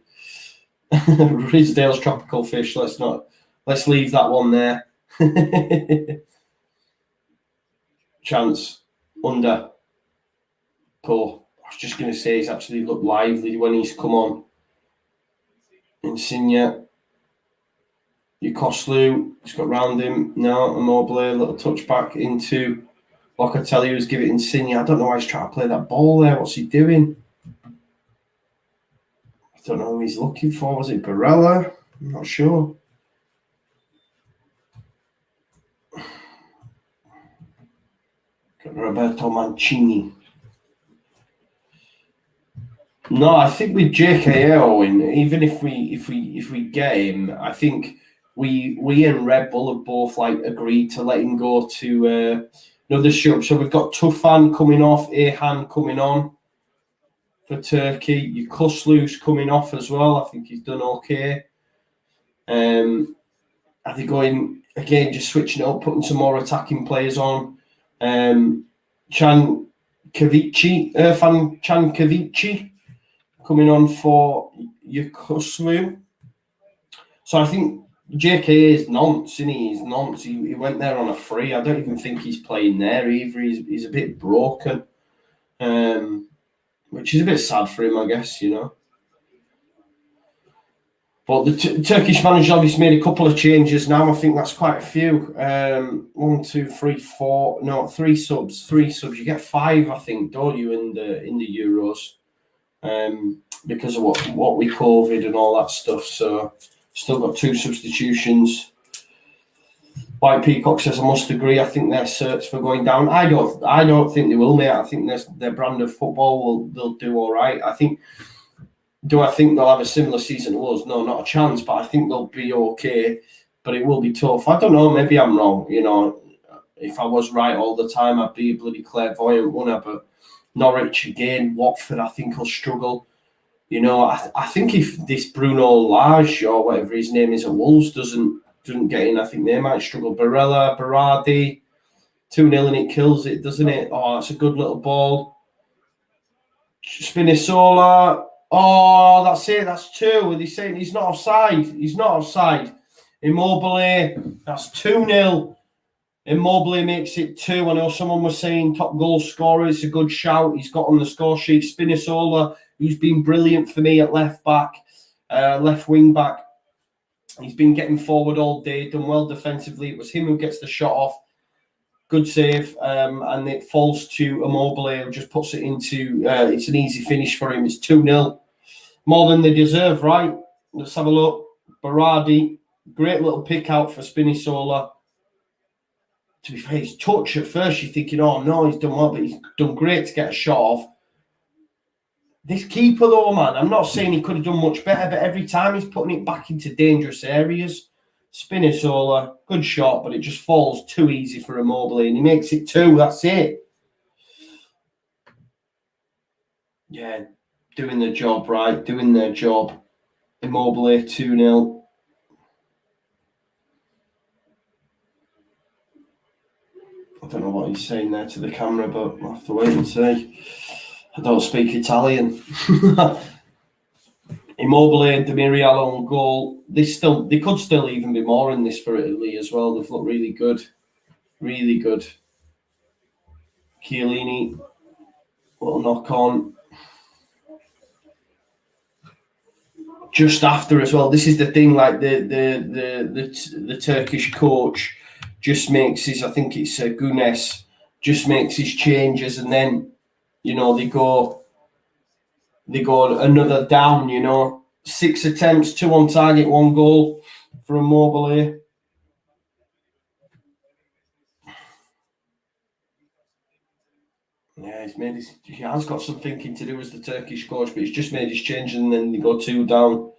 Ridsdale's tropical fish. Let's leave that one there. Chance under. Poor. I was just going to say he's actually looked lively when he's come on. Insigne. Ukoslu. He's got round him. No, Immobile. A little touch back into Locatelli, who's giving it Insigne. I don't know why he's trying to play that ball there. What's he doing? I don't know who he's looking for. Was it Barella? I'm not sure. Got Roberto Mancini. No, I think with JKO, even if we get him, I think we and Red Bull have both agreed to let him go to another shop. So we've got Tufan coming off, Ayhan coming on for Turkey. Ukoslu's coming off as well. I think he's done okay. Are they going again? Just switching it up, putting some more attacking players on. Irfan Cankavici coming on for Ukoslu. So I think JK is nonce, isn't he? He's nonce. He went there on a free. I don't even think he's playing there either. He's a bit broken, which is a bit sad for him, I guess, But the Turkish manager obviously made a couple of changes now. I think that's quite a few. 1, 2, 3, 4. No, 3 subs. 3 subs. You get 5, I think, don't you, in the Euros? Because of what we COVID and all that stuff. So still got 2 substitutions. White Peacock says, I must agree. I think their certs for going down. I don't think they will, mate. I think their brand of football they'll do all right. Do I think they'll have a similar season to us? No, not a chance. But I think they'll be okay. But it will be tough. I don't know. Maybe I'm wrong. If I was right all the time, I'd be a bloody clairvoyant, wouldn't I? But Norwich again, Watford, I think will struggle. I think if this Bruno Lage or whatever his name is at Wolves doesn't get in, I think they might struggle. Barella, Berardi, 2-0 and it kills it, doesn't it? Oh, that's a good little ball. Spinazzola. Oh, that's it. That's 2. Are they saying he's not offside? He's not offside. Immobile. That's 2-0. Immobile makes it 2. I know someone was saying top goal scorer. It's a good shout. He's got on the score sheet. Spinazzola, who's been brilliant for me at left wing back. He's been getting forward all day, done well defensively. It was him who gets the shot off. Good save, and it falls to Immobile, who just puts it into. It's an easy finish for him. It's 2-0, more than they deserve, right? Let's have a look. Berardi, great little pick out for Spinazzola. To be fair, his touch at first, you're thinking, oh no, he's done well, but he's done great to get a shot off. This keeper, though, man, I'm not saying he could have done much better, but every time he's putting it back into dangerous areas. Spinazzola, good shot, but it just falls too easy for Immobile, and he makes it 2. That's it. Yeah, doing the job, right? Doing their job. Immobile, 2-0. I don't know what he's saying there to the camera, but I'll have to wait and see. I don't speak Italian. Immobile, Demiral on goal. They could still even be more in this for Italy as well. They've looked really good. Really good. Chiellini, little knock on. just after as well. This is the thing, like the Turkish coach just makes his, I think it's Gunes, just makes his changes, and then, you know, they go another down, you know. 6 attempts, 2 on target, 1 goal for Immobile. Yeah, he has got some thinking to do as the Turkish coach, but he's just made his change and then they go 2 down.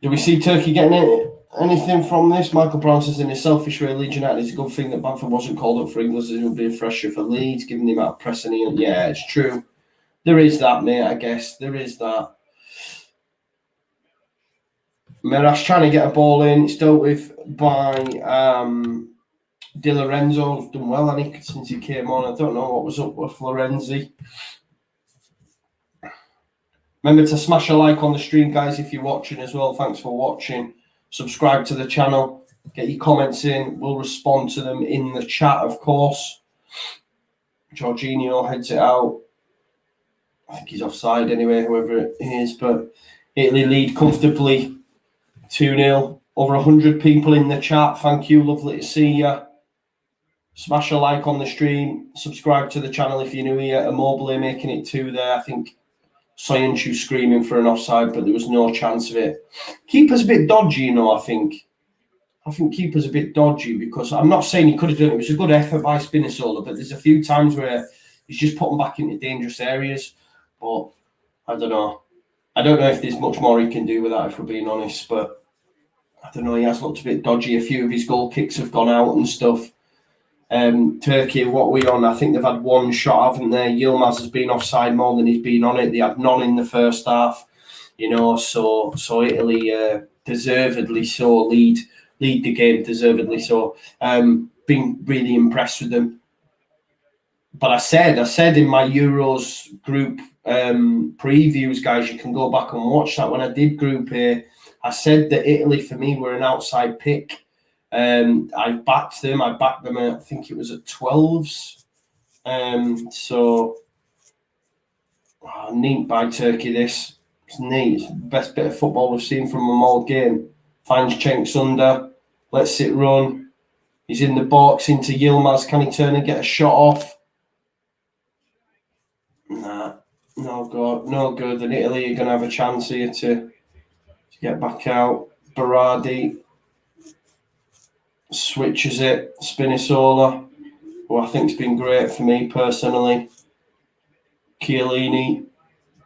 Do we see Turkey getting anything from this? Michael Brown says, in a selfish way, Leeds United is a good thing that Bamford wasn't called up for England, as it would be a fresher for Leeds, given the amount of pressing. Yeah, it's true. There is that, mate, I guess. There is that. Merash trying to get a ball in. It's dealt with by Di Lorenzo. Done well, I think, since he came on. I don't know what was up with Florenzi. Remember to smash a like on the stream, guys, if you're watching as well. Thanks for watching. Subscribe to the channel. Get your comments in. We'll respond to them in the chat, of course. Jorginho heads it out. I think he's offside anyway, whoever it is. But Italy lead comfortably 2-0. Over 100 people in the chat. Thank you. Lovely to see you. Smash a like on the stream. Subscribe to the channel if you're new here. Immobile making it 2 there. I think Soyuncu screaming for an offside, but there was no chance of it. Keeper's a bit dodgy, you know, I think. Keeper's a bit dodgy because I'm not saying he could have done it. It was a good effort by Spinazzola, but there's a few times where he's just put them back into dangerous areas. But I don't know. I don't know if there's much more he can do with that, if we're being honest. But I don't know. He has looked a bit dodgy. A few of his goal kicks have gone out and stuff. Turkey, what are we on? I think they've had 1 shot, haven't they? Yilmaz has been offside more than he's been on it. They had none in the first half, you know. So Italy deservedly so lead the game, deservedly so. Been really impressed with them. But I said in my Euros group previews, guys, you can go back and watch that. When I did Group A, I said that Italy for me were an outside pick. I backed them. I backed them. I think it was at 12s. Neat by Turkey. This it's neat. It's the best bit of football we've seen from them all game. Finds Cenk under. Lets it run. He's in the box into Yilmaz. Can he turn and get a shot off? Nah, no good. And Italy are going to have a chance here to get back out. Berardi switches it. Spinazzola, who I think's been great for me personally. Chiellini,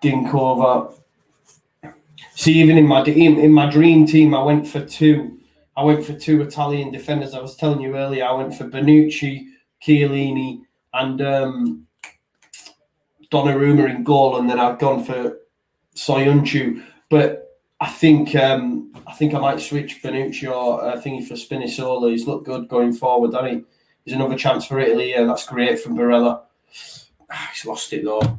Dinkova. See, even in my dream team, I went for two Italian defenders. I was telling you earlier, I went for Bonucci, Chiellini, and Donnarumma in goal, and then I've gone for Soyuncu. But I think I might switch Bonucci or thingy for Spinazzola. He's looked good going forward, hasn't he? There's another chance for Italy. Yeah, that's great from Barella. He's lost it though.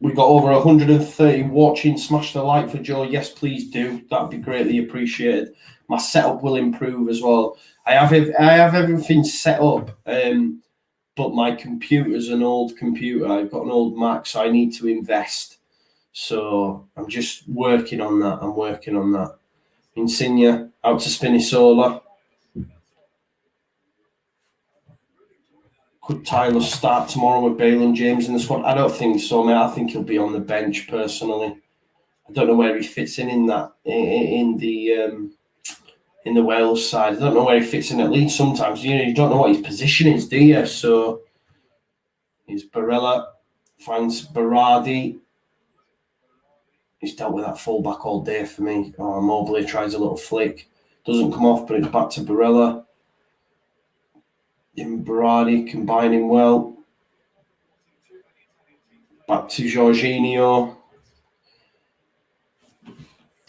We've got over 130 watching. Smash the like for Joe. Yes, please do. That'd be greatly appreciated. My setup will improve as well. I have everything set up, but my computer's an old computer. I've got an old Mac, so I need to invest. So I'm just working on that. Insigne out to Spinazzola. Could Tyler start tomorrow with Bale and James in the squad? I don't think so, mate. I think he'll be on the bench personally. I don't know where he fits in that in the Wales side. I don't know where he fits in at Leeds sometimes. You don't know what his position is, do you? So he's Barella, finds Berardi. He's dealt with that fullback all day for me. Immobile tries a little flick. Doesn't come off, but it's back to Barella. In Berardi combining well. Back to Jorginho.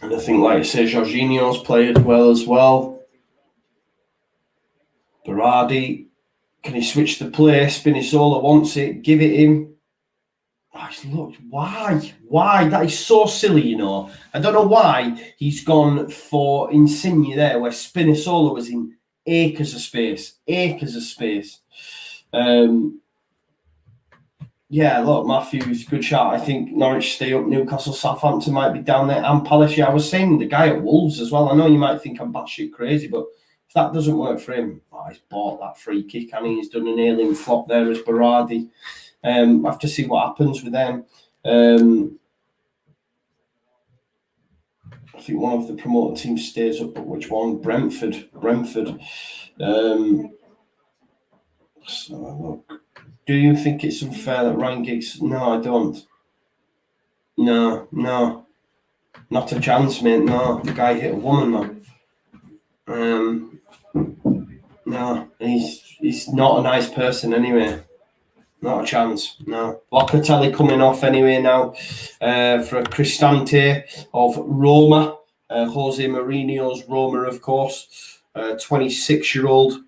And I think, like I say, Jorginho's played well as well. Berardi. Can he switch the play? Spinazzola wants it. Give it him. Look, why? That is so silly, you know. I don't know why he's gone for Insigne there, where Spinazzola was in acres of space. Yeah, look, Matthews, good shot. I think Norwich stay up, Newcastle, Southampton might be down there, and Palace. Yeah, I was saying the guy at Wolves as well. I know you might think I'm batshit crazy, but if that doesn't work for him, he's bought that free kick and he's done an alien flop there as Berardi. I have to see what happens with them. I think one of the promoted teams stays up, but which one? Brentford. So look. Do you think it's unfair that Ryan Giggs? No, I don't. No. Not a chance, mate. No, the guy hit a woman, man. No, he's not a nice person anyway. Not a chance, no. Locatelli coming off anyway now for a Cristante of Roma. Jose Mourinho's Roma, of course. 26-year-old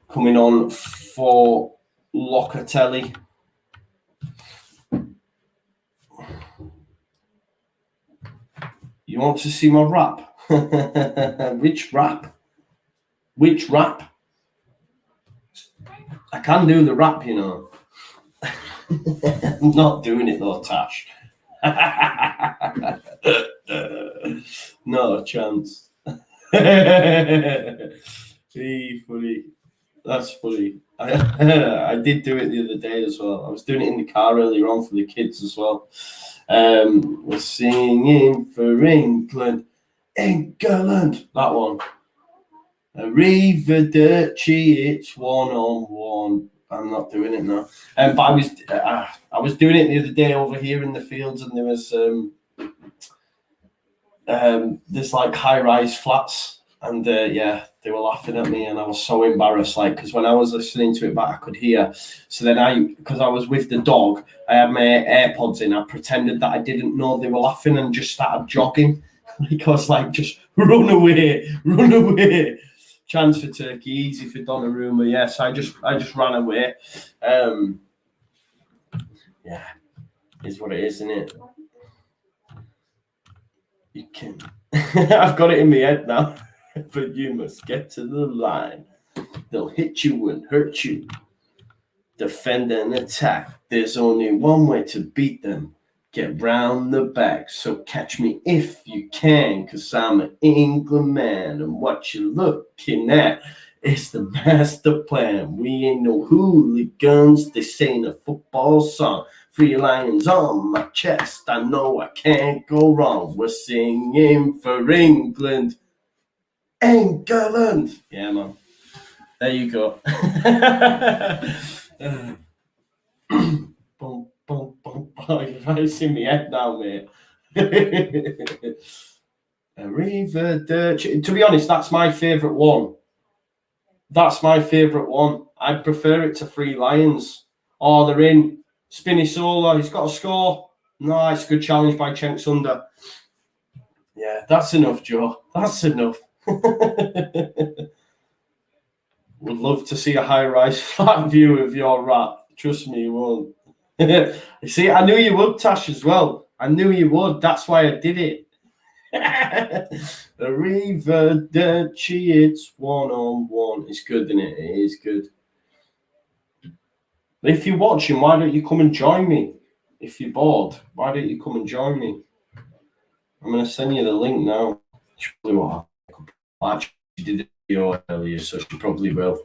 coming on for Locatelli. You want to see my rap? Which rap? I can do the rap, you know. I'm not doing it though, Tash. No chance. Funny. That's funny. I did do it the other day as well. I was doing it in the car earlier on for the kids as well. We're singing for England. That one. Arrivederci, it's 1-on-1. I'm not doing it now. But I was doing it the other day over here in the fields, and there was there's like high-rise flats, and they were laughing at me, and I was so embarrassed, like, because when I was listening to it back, I could hear. So then because I was with the dog, I had my AirPods in. I pretended that I didn't know they were laughing and just started jogging. Because like, just run away. Chance for Turkey, easy for Donnarumma. Yes, I just ran away. Yeah, is what it is, isn't it? You can. I've got it in my head now. But you must get to the line. They'll hit you and hurt you. Defend and attack. There's only one way to beat them. Get round the back, so catch me if you can, 'cause I'm an England man, and what you're looking at is the master plan. We ain't no hooligans, this ain't a football song. 3 lions on my chest, I know I can't go wrong. We're singing for England. Yeah, man. There you go. Boom. You've only seen me head now, mate. Arrivederci. To be honest, that's my favourite one. I'd prefer it to 3 Lions. Oh, they're in. Spinazzola, he's got a score. Nice, good challenge by Cenk Sunder. Yeah, that's enough, Joe. That's enough. Would love to see a high-rise flat view of your rap. Trust me, you won't. You see, I knew you would, Tash, as well. I knew you would. That's why I did it. Arrivederci, it's 1-on-1. It's good, isn't it? It is good. If you're watching, why don't you come and join me? If you're bored, why don't you come and join me? I'm going to send you the link now. She probably won't. Actually, she did a video earlier, so she probably will.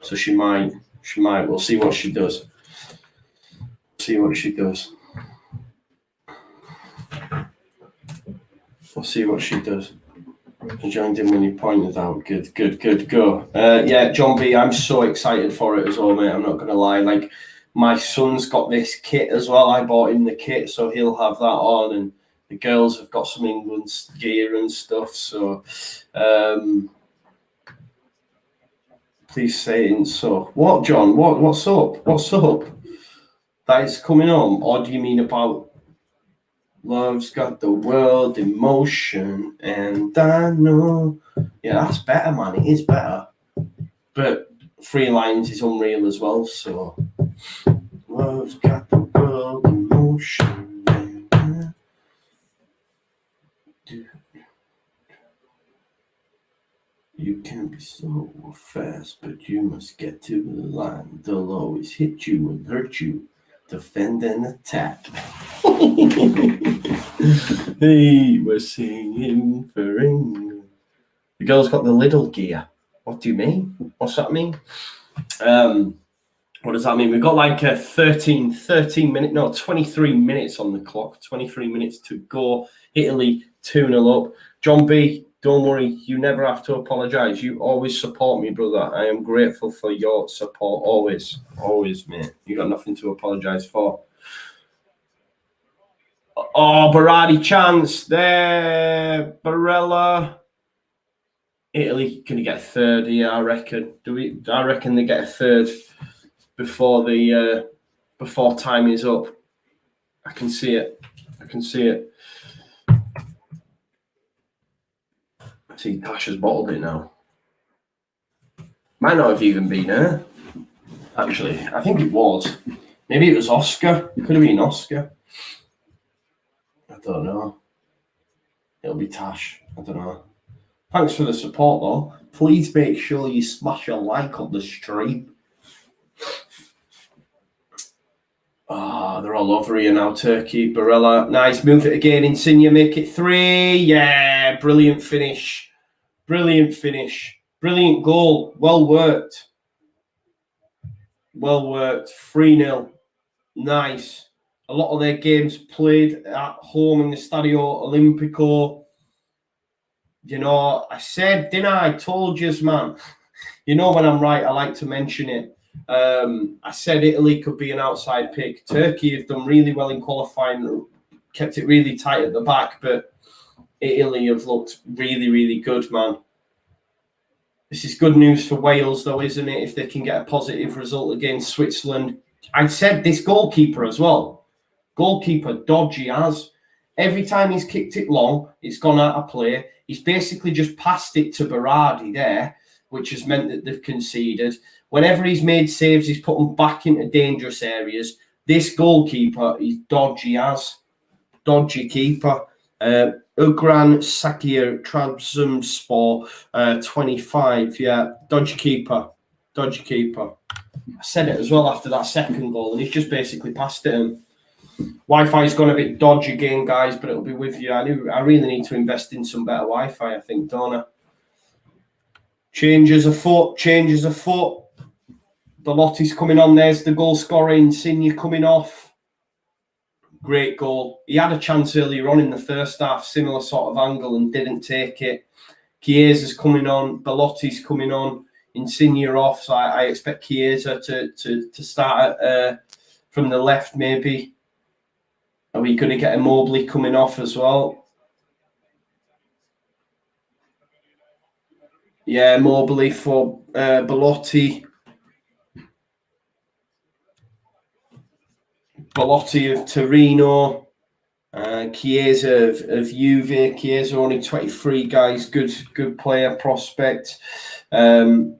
So she might. We'll see what she does. We'll see what she does. I joined in when you pointed out. Good, go. Yeah, John B, I'm so excited for it as well, mate. I'm not going to lie. Like, my son's got this kit as well. I bought him the kit, so he'll have that on. And the girls have got some England gear and stuff. So, please say it. So, what, John? What's up? That is coming on? Or do you mean about love's got the world in motion, and I know. Yeah, that's better, man. It is better. But 3 Lions is unreal as well. So, love's got the world in motion. you can't be so fast, but you must get to the line. They'll always hit you and hurt you. Defend and attack. Hey, we're singing for England. The girl's got the little gear. What do you mean? What's that mean? What does that mean? We've got like a 23 minutes on the clock. 23 minutes to go. Italy 2-0 up. John B, don't worry. You never have to apologise. You always support me, brother. I am grateful for your support. Always. Always, mate. You got nothing to apologise for. Oh, Berardi chance there. Barella. Italy going to get a third here, I reckon. I reckon they get a third before time is up. I can see it. I see Pasha's bottled it now. Might not have even been her. Actually, I think it was. Maybe it was Oscar. It could have been Oscar. I don't know. It'll be Tash. I don't know. Thanks for the support, though. Please make sure you smash a like on the stream. They're all over here now, Turkey. Barella, nice. Move it again. Insigne, make it 3. Yeah, brilliant finish. Brilliant goal. Well worked. 3-0. Nice. A lot of their games played at home in the Stadio Olimpico. You know, I said, didn't I? I told you, man. You know when I'm right, I like to mention it. I said Italy could be an outside pick. Turkey have done really well in qualifying, kept it really tight at the back, but Italy have looked really, really good, man. This is good news for Wales, though, isn't it? If they can get a positive result against Switzerland. I said this goalkeeper as well. Goalkeeper, dodgy as. Every time he's kicked it long, it's gone out of play. He's basically just passed it to Berardi there, which has meant that they've conceded. Whenever he's made saves, he's put them back into dangerous areas. This goalkeeper is dodgy as. Dodgy keeper. Ugran Sakir, Trabzonspor, 25. Yeah, dodgy keeper. I said it as well after that second goal, and he's just basically passed it him. Wi-Fi's gone a bit dodgy again, guys, but it'll be with you. I really need to invest in some better Wi-Fi, I think, don't I? Changes a foot. Belotti's coming on. There's the goal scorer. Insigne coming off. Great goal. He had a chance earlier on in the first half, similar sort of angle, and didn't take it. Chiesa's coming on. Belotti's coming on. Insigne off. So I expect Chiesa to start from the left, maybe. Are we going to get a Mobley coming off as well? Yeah, Mobley for Belotti. Belotti of Torino. Chiesa of Juve. Chiesa only 23, guys. Good player, prospect. That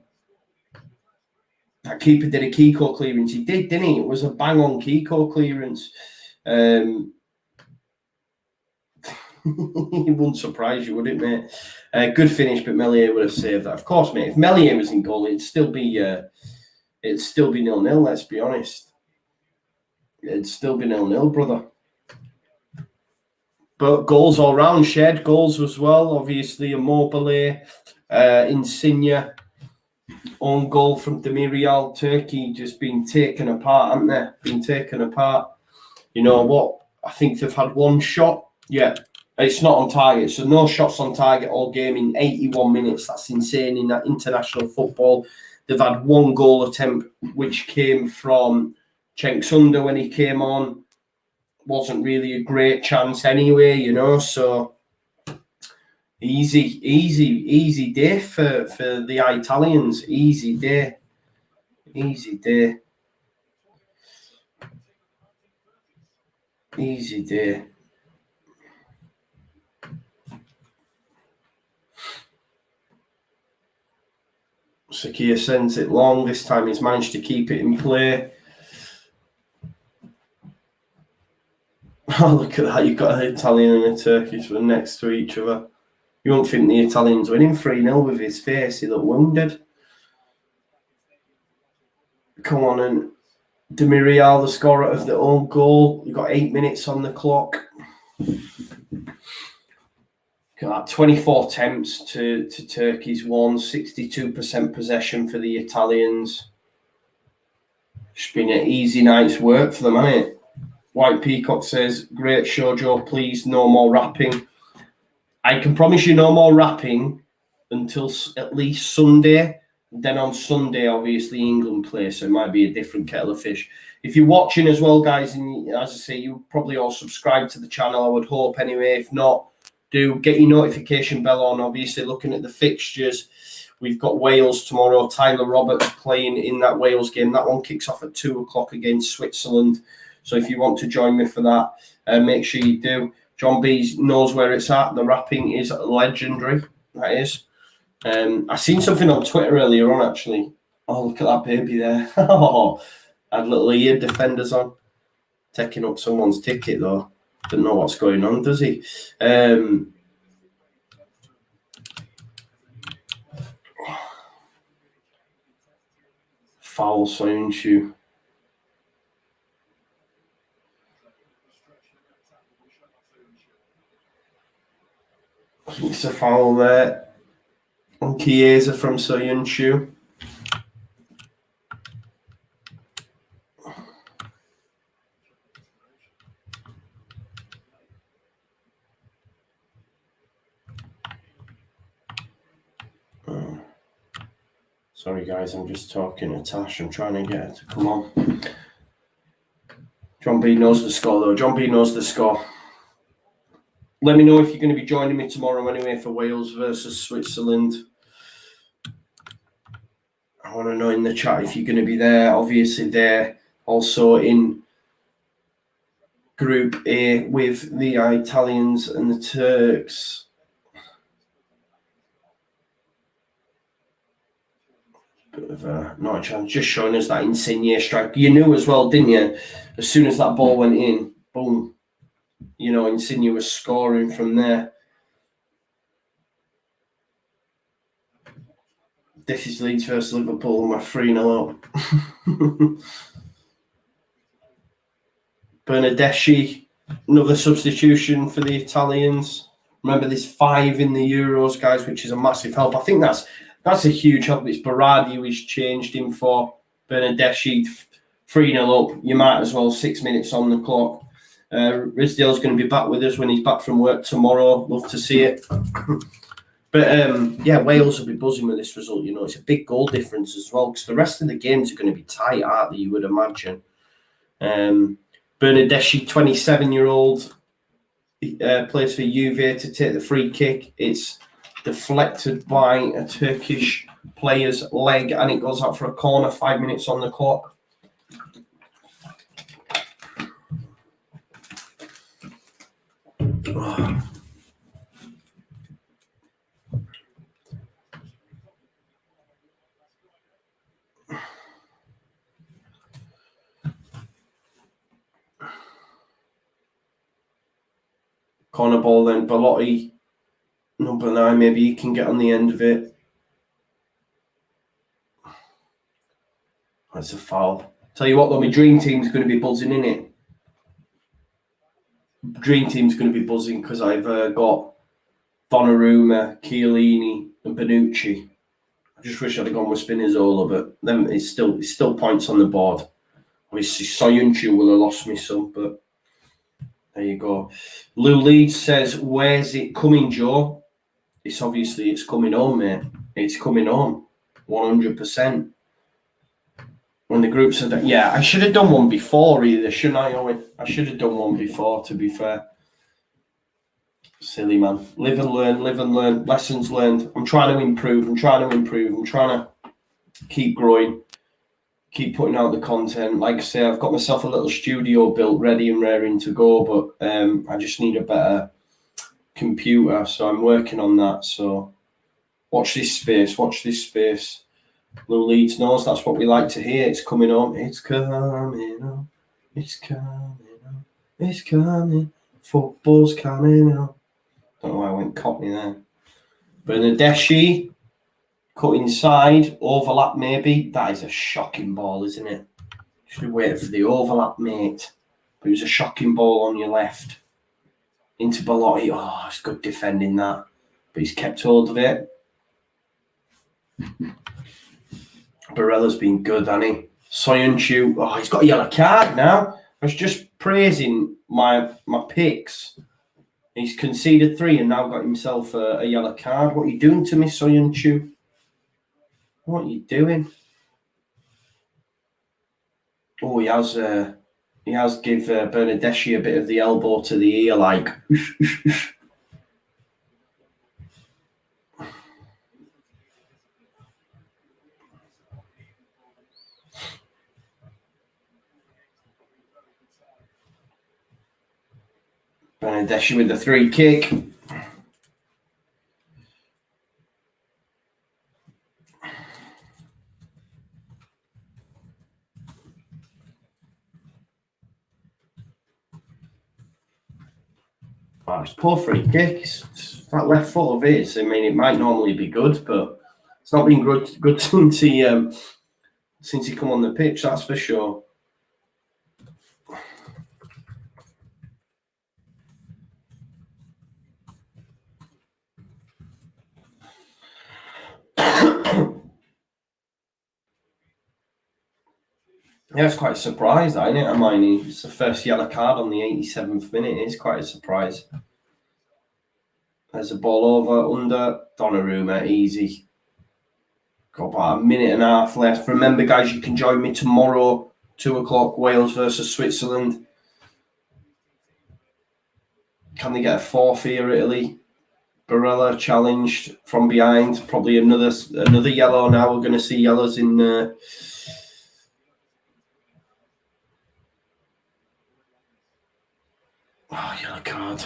keeper did a Kiko clearance. He did, didn't he? It was a bang-on Kiko clearance. It wouldn't surprise you, would it, mate? Good finish, but Meslier would have saved that. Of course, mate. If Meslier was in goal, it'd still be 0-0. Let's be honest. It'd still be 0-0, brother. But goals all round, Shed goals as well. Obviously, Immobile, Insigne, own goal from Demiral. Turkey just been taken apart, haven't they? Been taken apart. You know what? I think they've had one shot. Yeah, it's not on target. So no shots on target all game in 81 minutes. That's insane in that international football. They've had one goal attempt, which came from Cenk Sunder when he came on. Wasn't really a great chance anyway, you know. So easy day for the Italians. Easy day. Sakir sends it long. This time he's managed to keep it in play. Oh, look at that. You've got an Italian and a Turkish one next to each other. You won't think the Italians winning 3-0 with his face. He looked wounded. Come on, and Demiral, the scorer of the own goal. You've got 8 minutes on the clock. Got 24 attempts to Turkey's 1, 62% possession for the Italians. It's been an easy night's work for them, hasn't it? White Peacock says, great show, Joe, please, no more rapping. I can promise you no more rapping until at least Sunday. Then on Sunday, obviously, England play, so it might be a different kettle of fish. If you're watching as well, guys, and as I say, you probably all subscribe to the channel, I would hope anyway. If not, do get your notification bell on. Obviously, looking at the fixtures, we've got Wales tomorrow. Tyler Roberts playing in that Wales game. That one kicks off at 2 o'clock against Switzerland. So if you want to join me for that, make sure you do. John B knows where it's at. The rapping is legendary. That is. I seen something on Twitter earlier on, actually. Oh, look at that baby there. Oh, had little ear defenders on. Taking up someone's ticket, though. Doesn't know what's going on, does he? Foul Soyuncu. I think it's a foul there. On Chiesa from Soyuncu. Sorry, guys, I'm just talking to Tash. I'm trying to get her to come on. John B knows the score, though. John B knows the score. Let me know if you're going to be joining me tomorrow anyway for Wales versus Switzerland. I want to know in the chat if you're going to be there. Obviously, they're also in Group A with the Italians and the Turks. Bit of not a chance. Just showing us that Insigne strike. You knew as well, didn't you? As soon as that ball went in, boom. You know, Insigne was scoring from there. This is Leeds versus Liverpool, and we're 3-0 up. Bernardeschi, another substitution for the Italians. Remember, there's 5 in the Euros, guys, which is a massive help. I think that's a huge help. It's Berardi who he's changed him for. Bernardeschi, 3-0 up. You might as well, 6 minutes on the clock. Rizdale's going to be back with us when he's back from work tomorrow. Love to see it. But, yeah, Wales will be buzzing with this result. You know, it's a big goal difference as well, because the rest of the games are going to be tight, aren't they, you would imagine. Bernardeschi, 27-year-old, plays for Juve to take the free kick. It's deflected by a Turkish player's leg, and it goes out for a corner, 5 minutes on the clock. Corner ball then, Belotti, number 9, maybe he can get on the end of it. That's a foul. Tell you what though, my dream team's going to be buzzing, in it. Dream team's going to be buzzing because I've got Donnarumma, Chiellini and Bonucci. I just wish I'd have gone with Spinazzola, but then it's still points on the board. Obviously, Soyuncu will have lost me some, but there you go. Lou Leeds says, where's it coming, Joe? It's coming home, mate. It's coming home. 100%. When the groups are done. Yeah, I should have done one before either, shouldn't I, Owen? I should have done one before, to be fair. Silly, man. Live and learn. Lessons learned. I'm trying to improve. I'm trying to keep growing. Keep putting out the content. Like I say, I've got myself a little studio built, ready and raring to go, but I just need a better computer, so I'm working on that. So watch this space. Lou Leeds knows that's what we like to hear. It's coming on. It's coming on. It's coming on. It's coming. Football's coming on. Don't know why I went Cockney there. Bernadeschi, cut inside, overlap maybe. That is a shocking ball, isn't it? Should wait for the overlap, mate. But it was a shocking ball on your left. Into Bellotti. Oh, it's good defending that. But he's kept hold of it. Barella's been good, hasn't he? Soyuncu. Oh, he's got a yellow card now. I was just praising my picks. He's conceded 3 and now got himself a yellow card. What are you doing to me, Soyuncu? What are you doing? Oh, he has give Bernadeschi a bit of the elbow to the ear, like. Bernadeschi with the 3 kick. Oh, it's poor free kick. It's that left foot of his. I mean, it might normally be good, but it's not been good since he come on the pitch. That's for sure. Yeah, it's quite a surprise, isn't it? I mean, it's the first yellow card on the 87th minute. It's quite a surprise. There's a ball over, under, Donnarumma, easy. Got about a minute and a half left. Remember, guys, you can join me tomorrow, 2 o'clock, Wales versus Switzerland. Can they get a fourth here, Italy? Barella challenged from behind. Probably another yellow now. We're going to see yellows in... Oh, yellow card.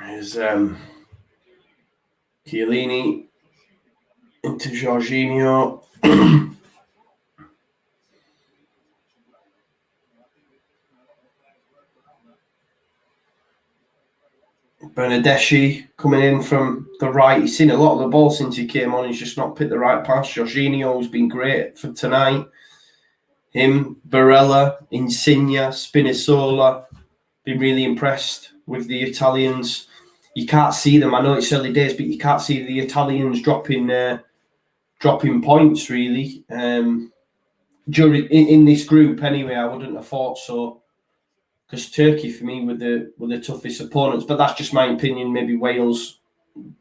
There's Chiellini into Jorginho. Bernadeschi coming in from the right. He's seen a lot of the ball since he came on. He's just not picked the right pass. Jorginho's been great for tonight. Him, Barella, Insigne, Spinazzola. Been really impressed with the Italians. You can't see them. I know it's early days, but you can't see the Italians dropping points really. During in this group anyway, I wouldn't have thought so. Because Turkey for me were the toughest opponents, but that's just my opinion. Maybe Wales,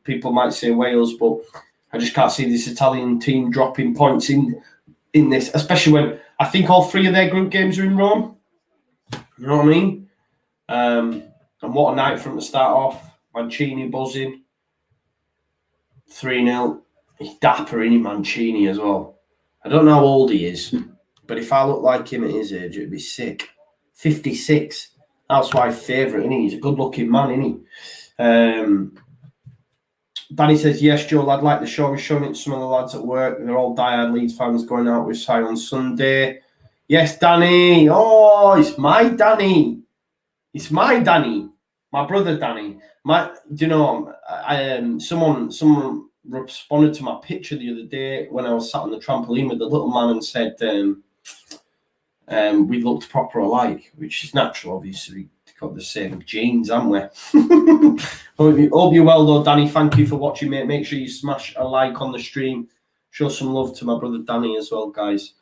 people might say Wales, but I just can't see this Italian team dropping points in this, especially when I think all 3 of their group games are in Rome. You know what I mean? And what a night from the start off. Mancini buzzing. 3-0. He's dapper, isn't he, Mancini as well? I don't know how old he is, but if I look like him at his age, it'd be sick. 56. That's my favourite, isn't he? He's a good-looking man, isn't he? Danny says, yes, Joel, I'd like the show. We're showing it to some of the lads at work. They're all diehard Leeds fans going out with Si on Sunday. Yes, Danny. Oh, it's my Danny. It's my Danny. My brother Danny. Someone responded to my picture the other day when I was sat on the trampoline with the little man and said we looked proper alike, which is natural, obviously. We've got the same genes, haven't we? Hope you're well, though, Danny. Thank you for watching, mate. Make sure you smash a like on the stream. Show some love to my brother Danny as well, guys.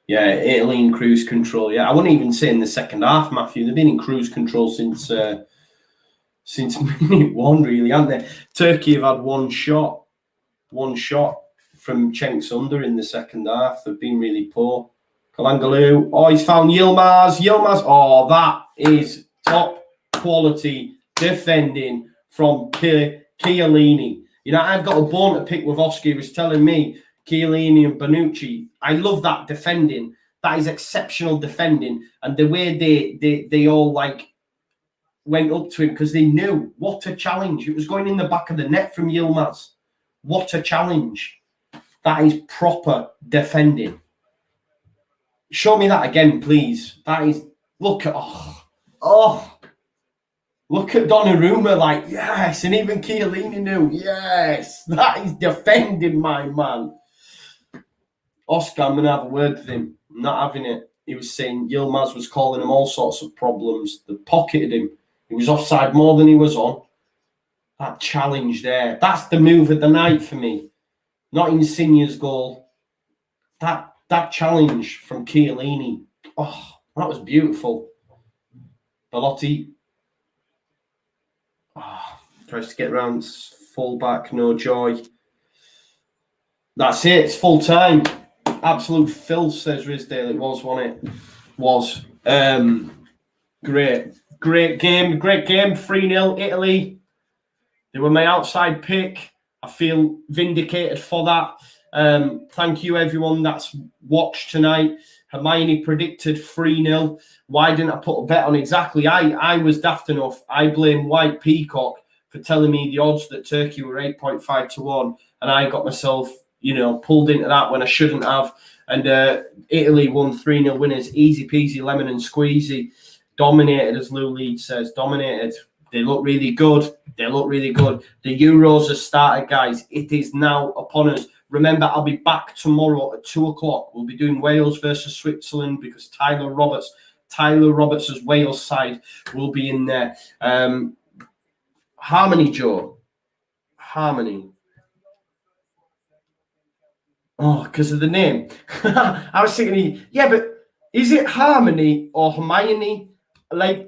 Yeah, Italy in cruise control. Yeah, I wouldn't even say in the second half, Matthew. They've been in cruise control since minute 1, really, haven't they? Turkey have had one shot from Cenk's under in the second half. They've been really poor. Kalangaloo. Oh, he's found Yilmaz. Oh, that is top quality defending from Chiellini. You know, I've got a bone to pick with Oscar. He was telling me Chiellini and Bonucci. I love that defending. That is exceptional defending. And the way they all like went up to him because they knew what a challenge. It was going in the back of the net from Yilmaz. What a challenge. That is proper defending. Show me that again, please. That is, look at, look at Donnarumma, like, yes. And even Chiellini knew, yes. That is defending, my man. Oscar, I'm going to have a word with him. I'm not having it. He was saying Yilmaz was calling him all sorts of problems. They pocketed him. He was offside more than he was on. That challenge there. That's the move of the night for me. Not Insigne's goal. That challenge from Chiellini. Oh, that was beautiful. Belotti. Oh, tries to get around full back. No joy. That's it. It's full time. Absolute filth, says Rizdale. It was, wasn't it? Was. Great. Great game. 3-0 Italy. They were my outside pick. I feel vindicated for that. Thank you, everyone that's watched tonight. Hermione predicted 3-0. Why didn't I put a bet on exactly? I was daft enough. I blame White Peacock for telling me the odds that Turkey were 8.5 to 1. And I got myself, pulled into that when I shouldn't have. And Italy won 3-0 winners. Easy peasy, lemon and squeezy. Dominated, as Lou Leeds says. Dominated. They look really good. The Euros have started, guys. It is now upon us. Remember, I'll be back tomorrow at 2 o'clock. We'll be doing Wales versus Switzerland because Tyler Roberts' Wales side will be in there. Harmony, Joe. Harmony. Oh, because of the name. I was thinking, yeah, but is it Harmony or Hermione? Like,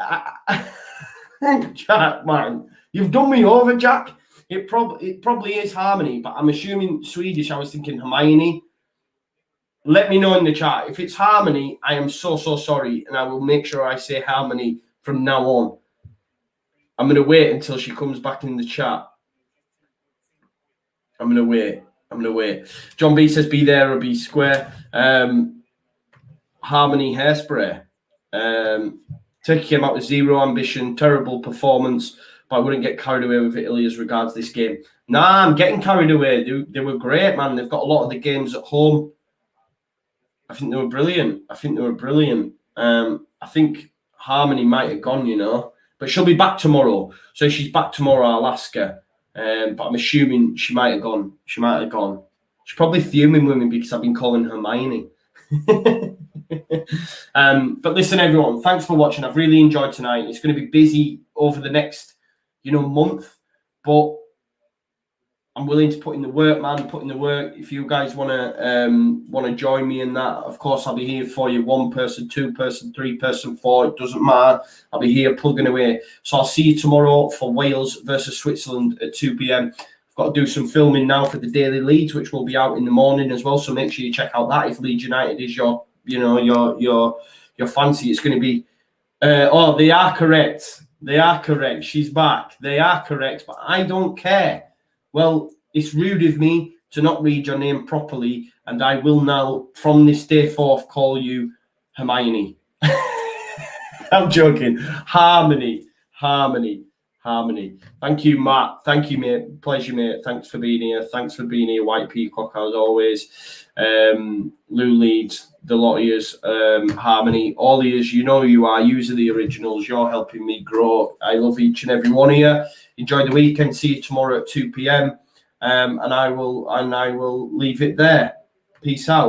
Jack, man. You've done me over, Jack. It probably is Harmony, but I'm assuming Swedish. I was thinking Hermione. Let me know in the chat. If it's Harmony, I am so sorry, and I will make sure I say Harmony from now on. I'm going to wait until she comes back in the chat. I'm going to wait. John B says, be there or be square. Harmony hairspray. Turkey came out with zero ambition, terrible performance, but I wouldn't get carried away with Italy as regards this game. Nah, I'm getting carried away. They were great, man. They've got a lot of the games at home. I think they were brilliant. I think Harmony might have gone, but she'll be back tomorrow. So if she's back tomorrow, I'll ask her. But I'm assuming she might have gone. She's probably fuming with me because I've been calling her Hermione. But listen, everyone, thanks for watching. I've really enjoyed tonight. It's going to be busy over the next, month, but I'm willing to put in the work, man. If you guys want to join me in that, of course, I'll be here for you. 1 person, 2 person, 3 person, 4. It doesn't matter. I'll be here plugging away. So I'll see you tomorrow for Wales versus Switzerland at 2 p.m. I've got to do some filming now for the Daily Leeds, which will be out in the morning as well. So make sure you check out that if Leeds United is your fancy. It's going to be. They are correct. She's back. They are correct, but I don't care. Well, it's rude of me to not read your name properly, and I will now, from this day forth, call you Hermione. I'm joking. Harmony. Thank you, Matt. Thank you, mate. Pleasure, mate. Thanks for being here. White Peacock, as always. Lou Leeds, the lot of yous, Harmony, all of yous, you are. Yous are the originals. You're helping me grow. I love each and every one of you. Enjoy the weekend. See you tomorrow at 2 p.m. And I will leave it there. Peace out.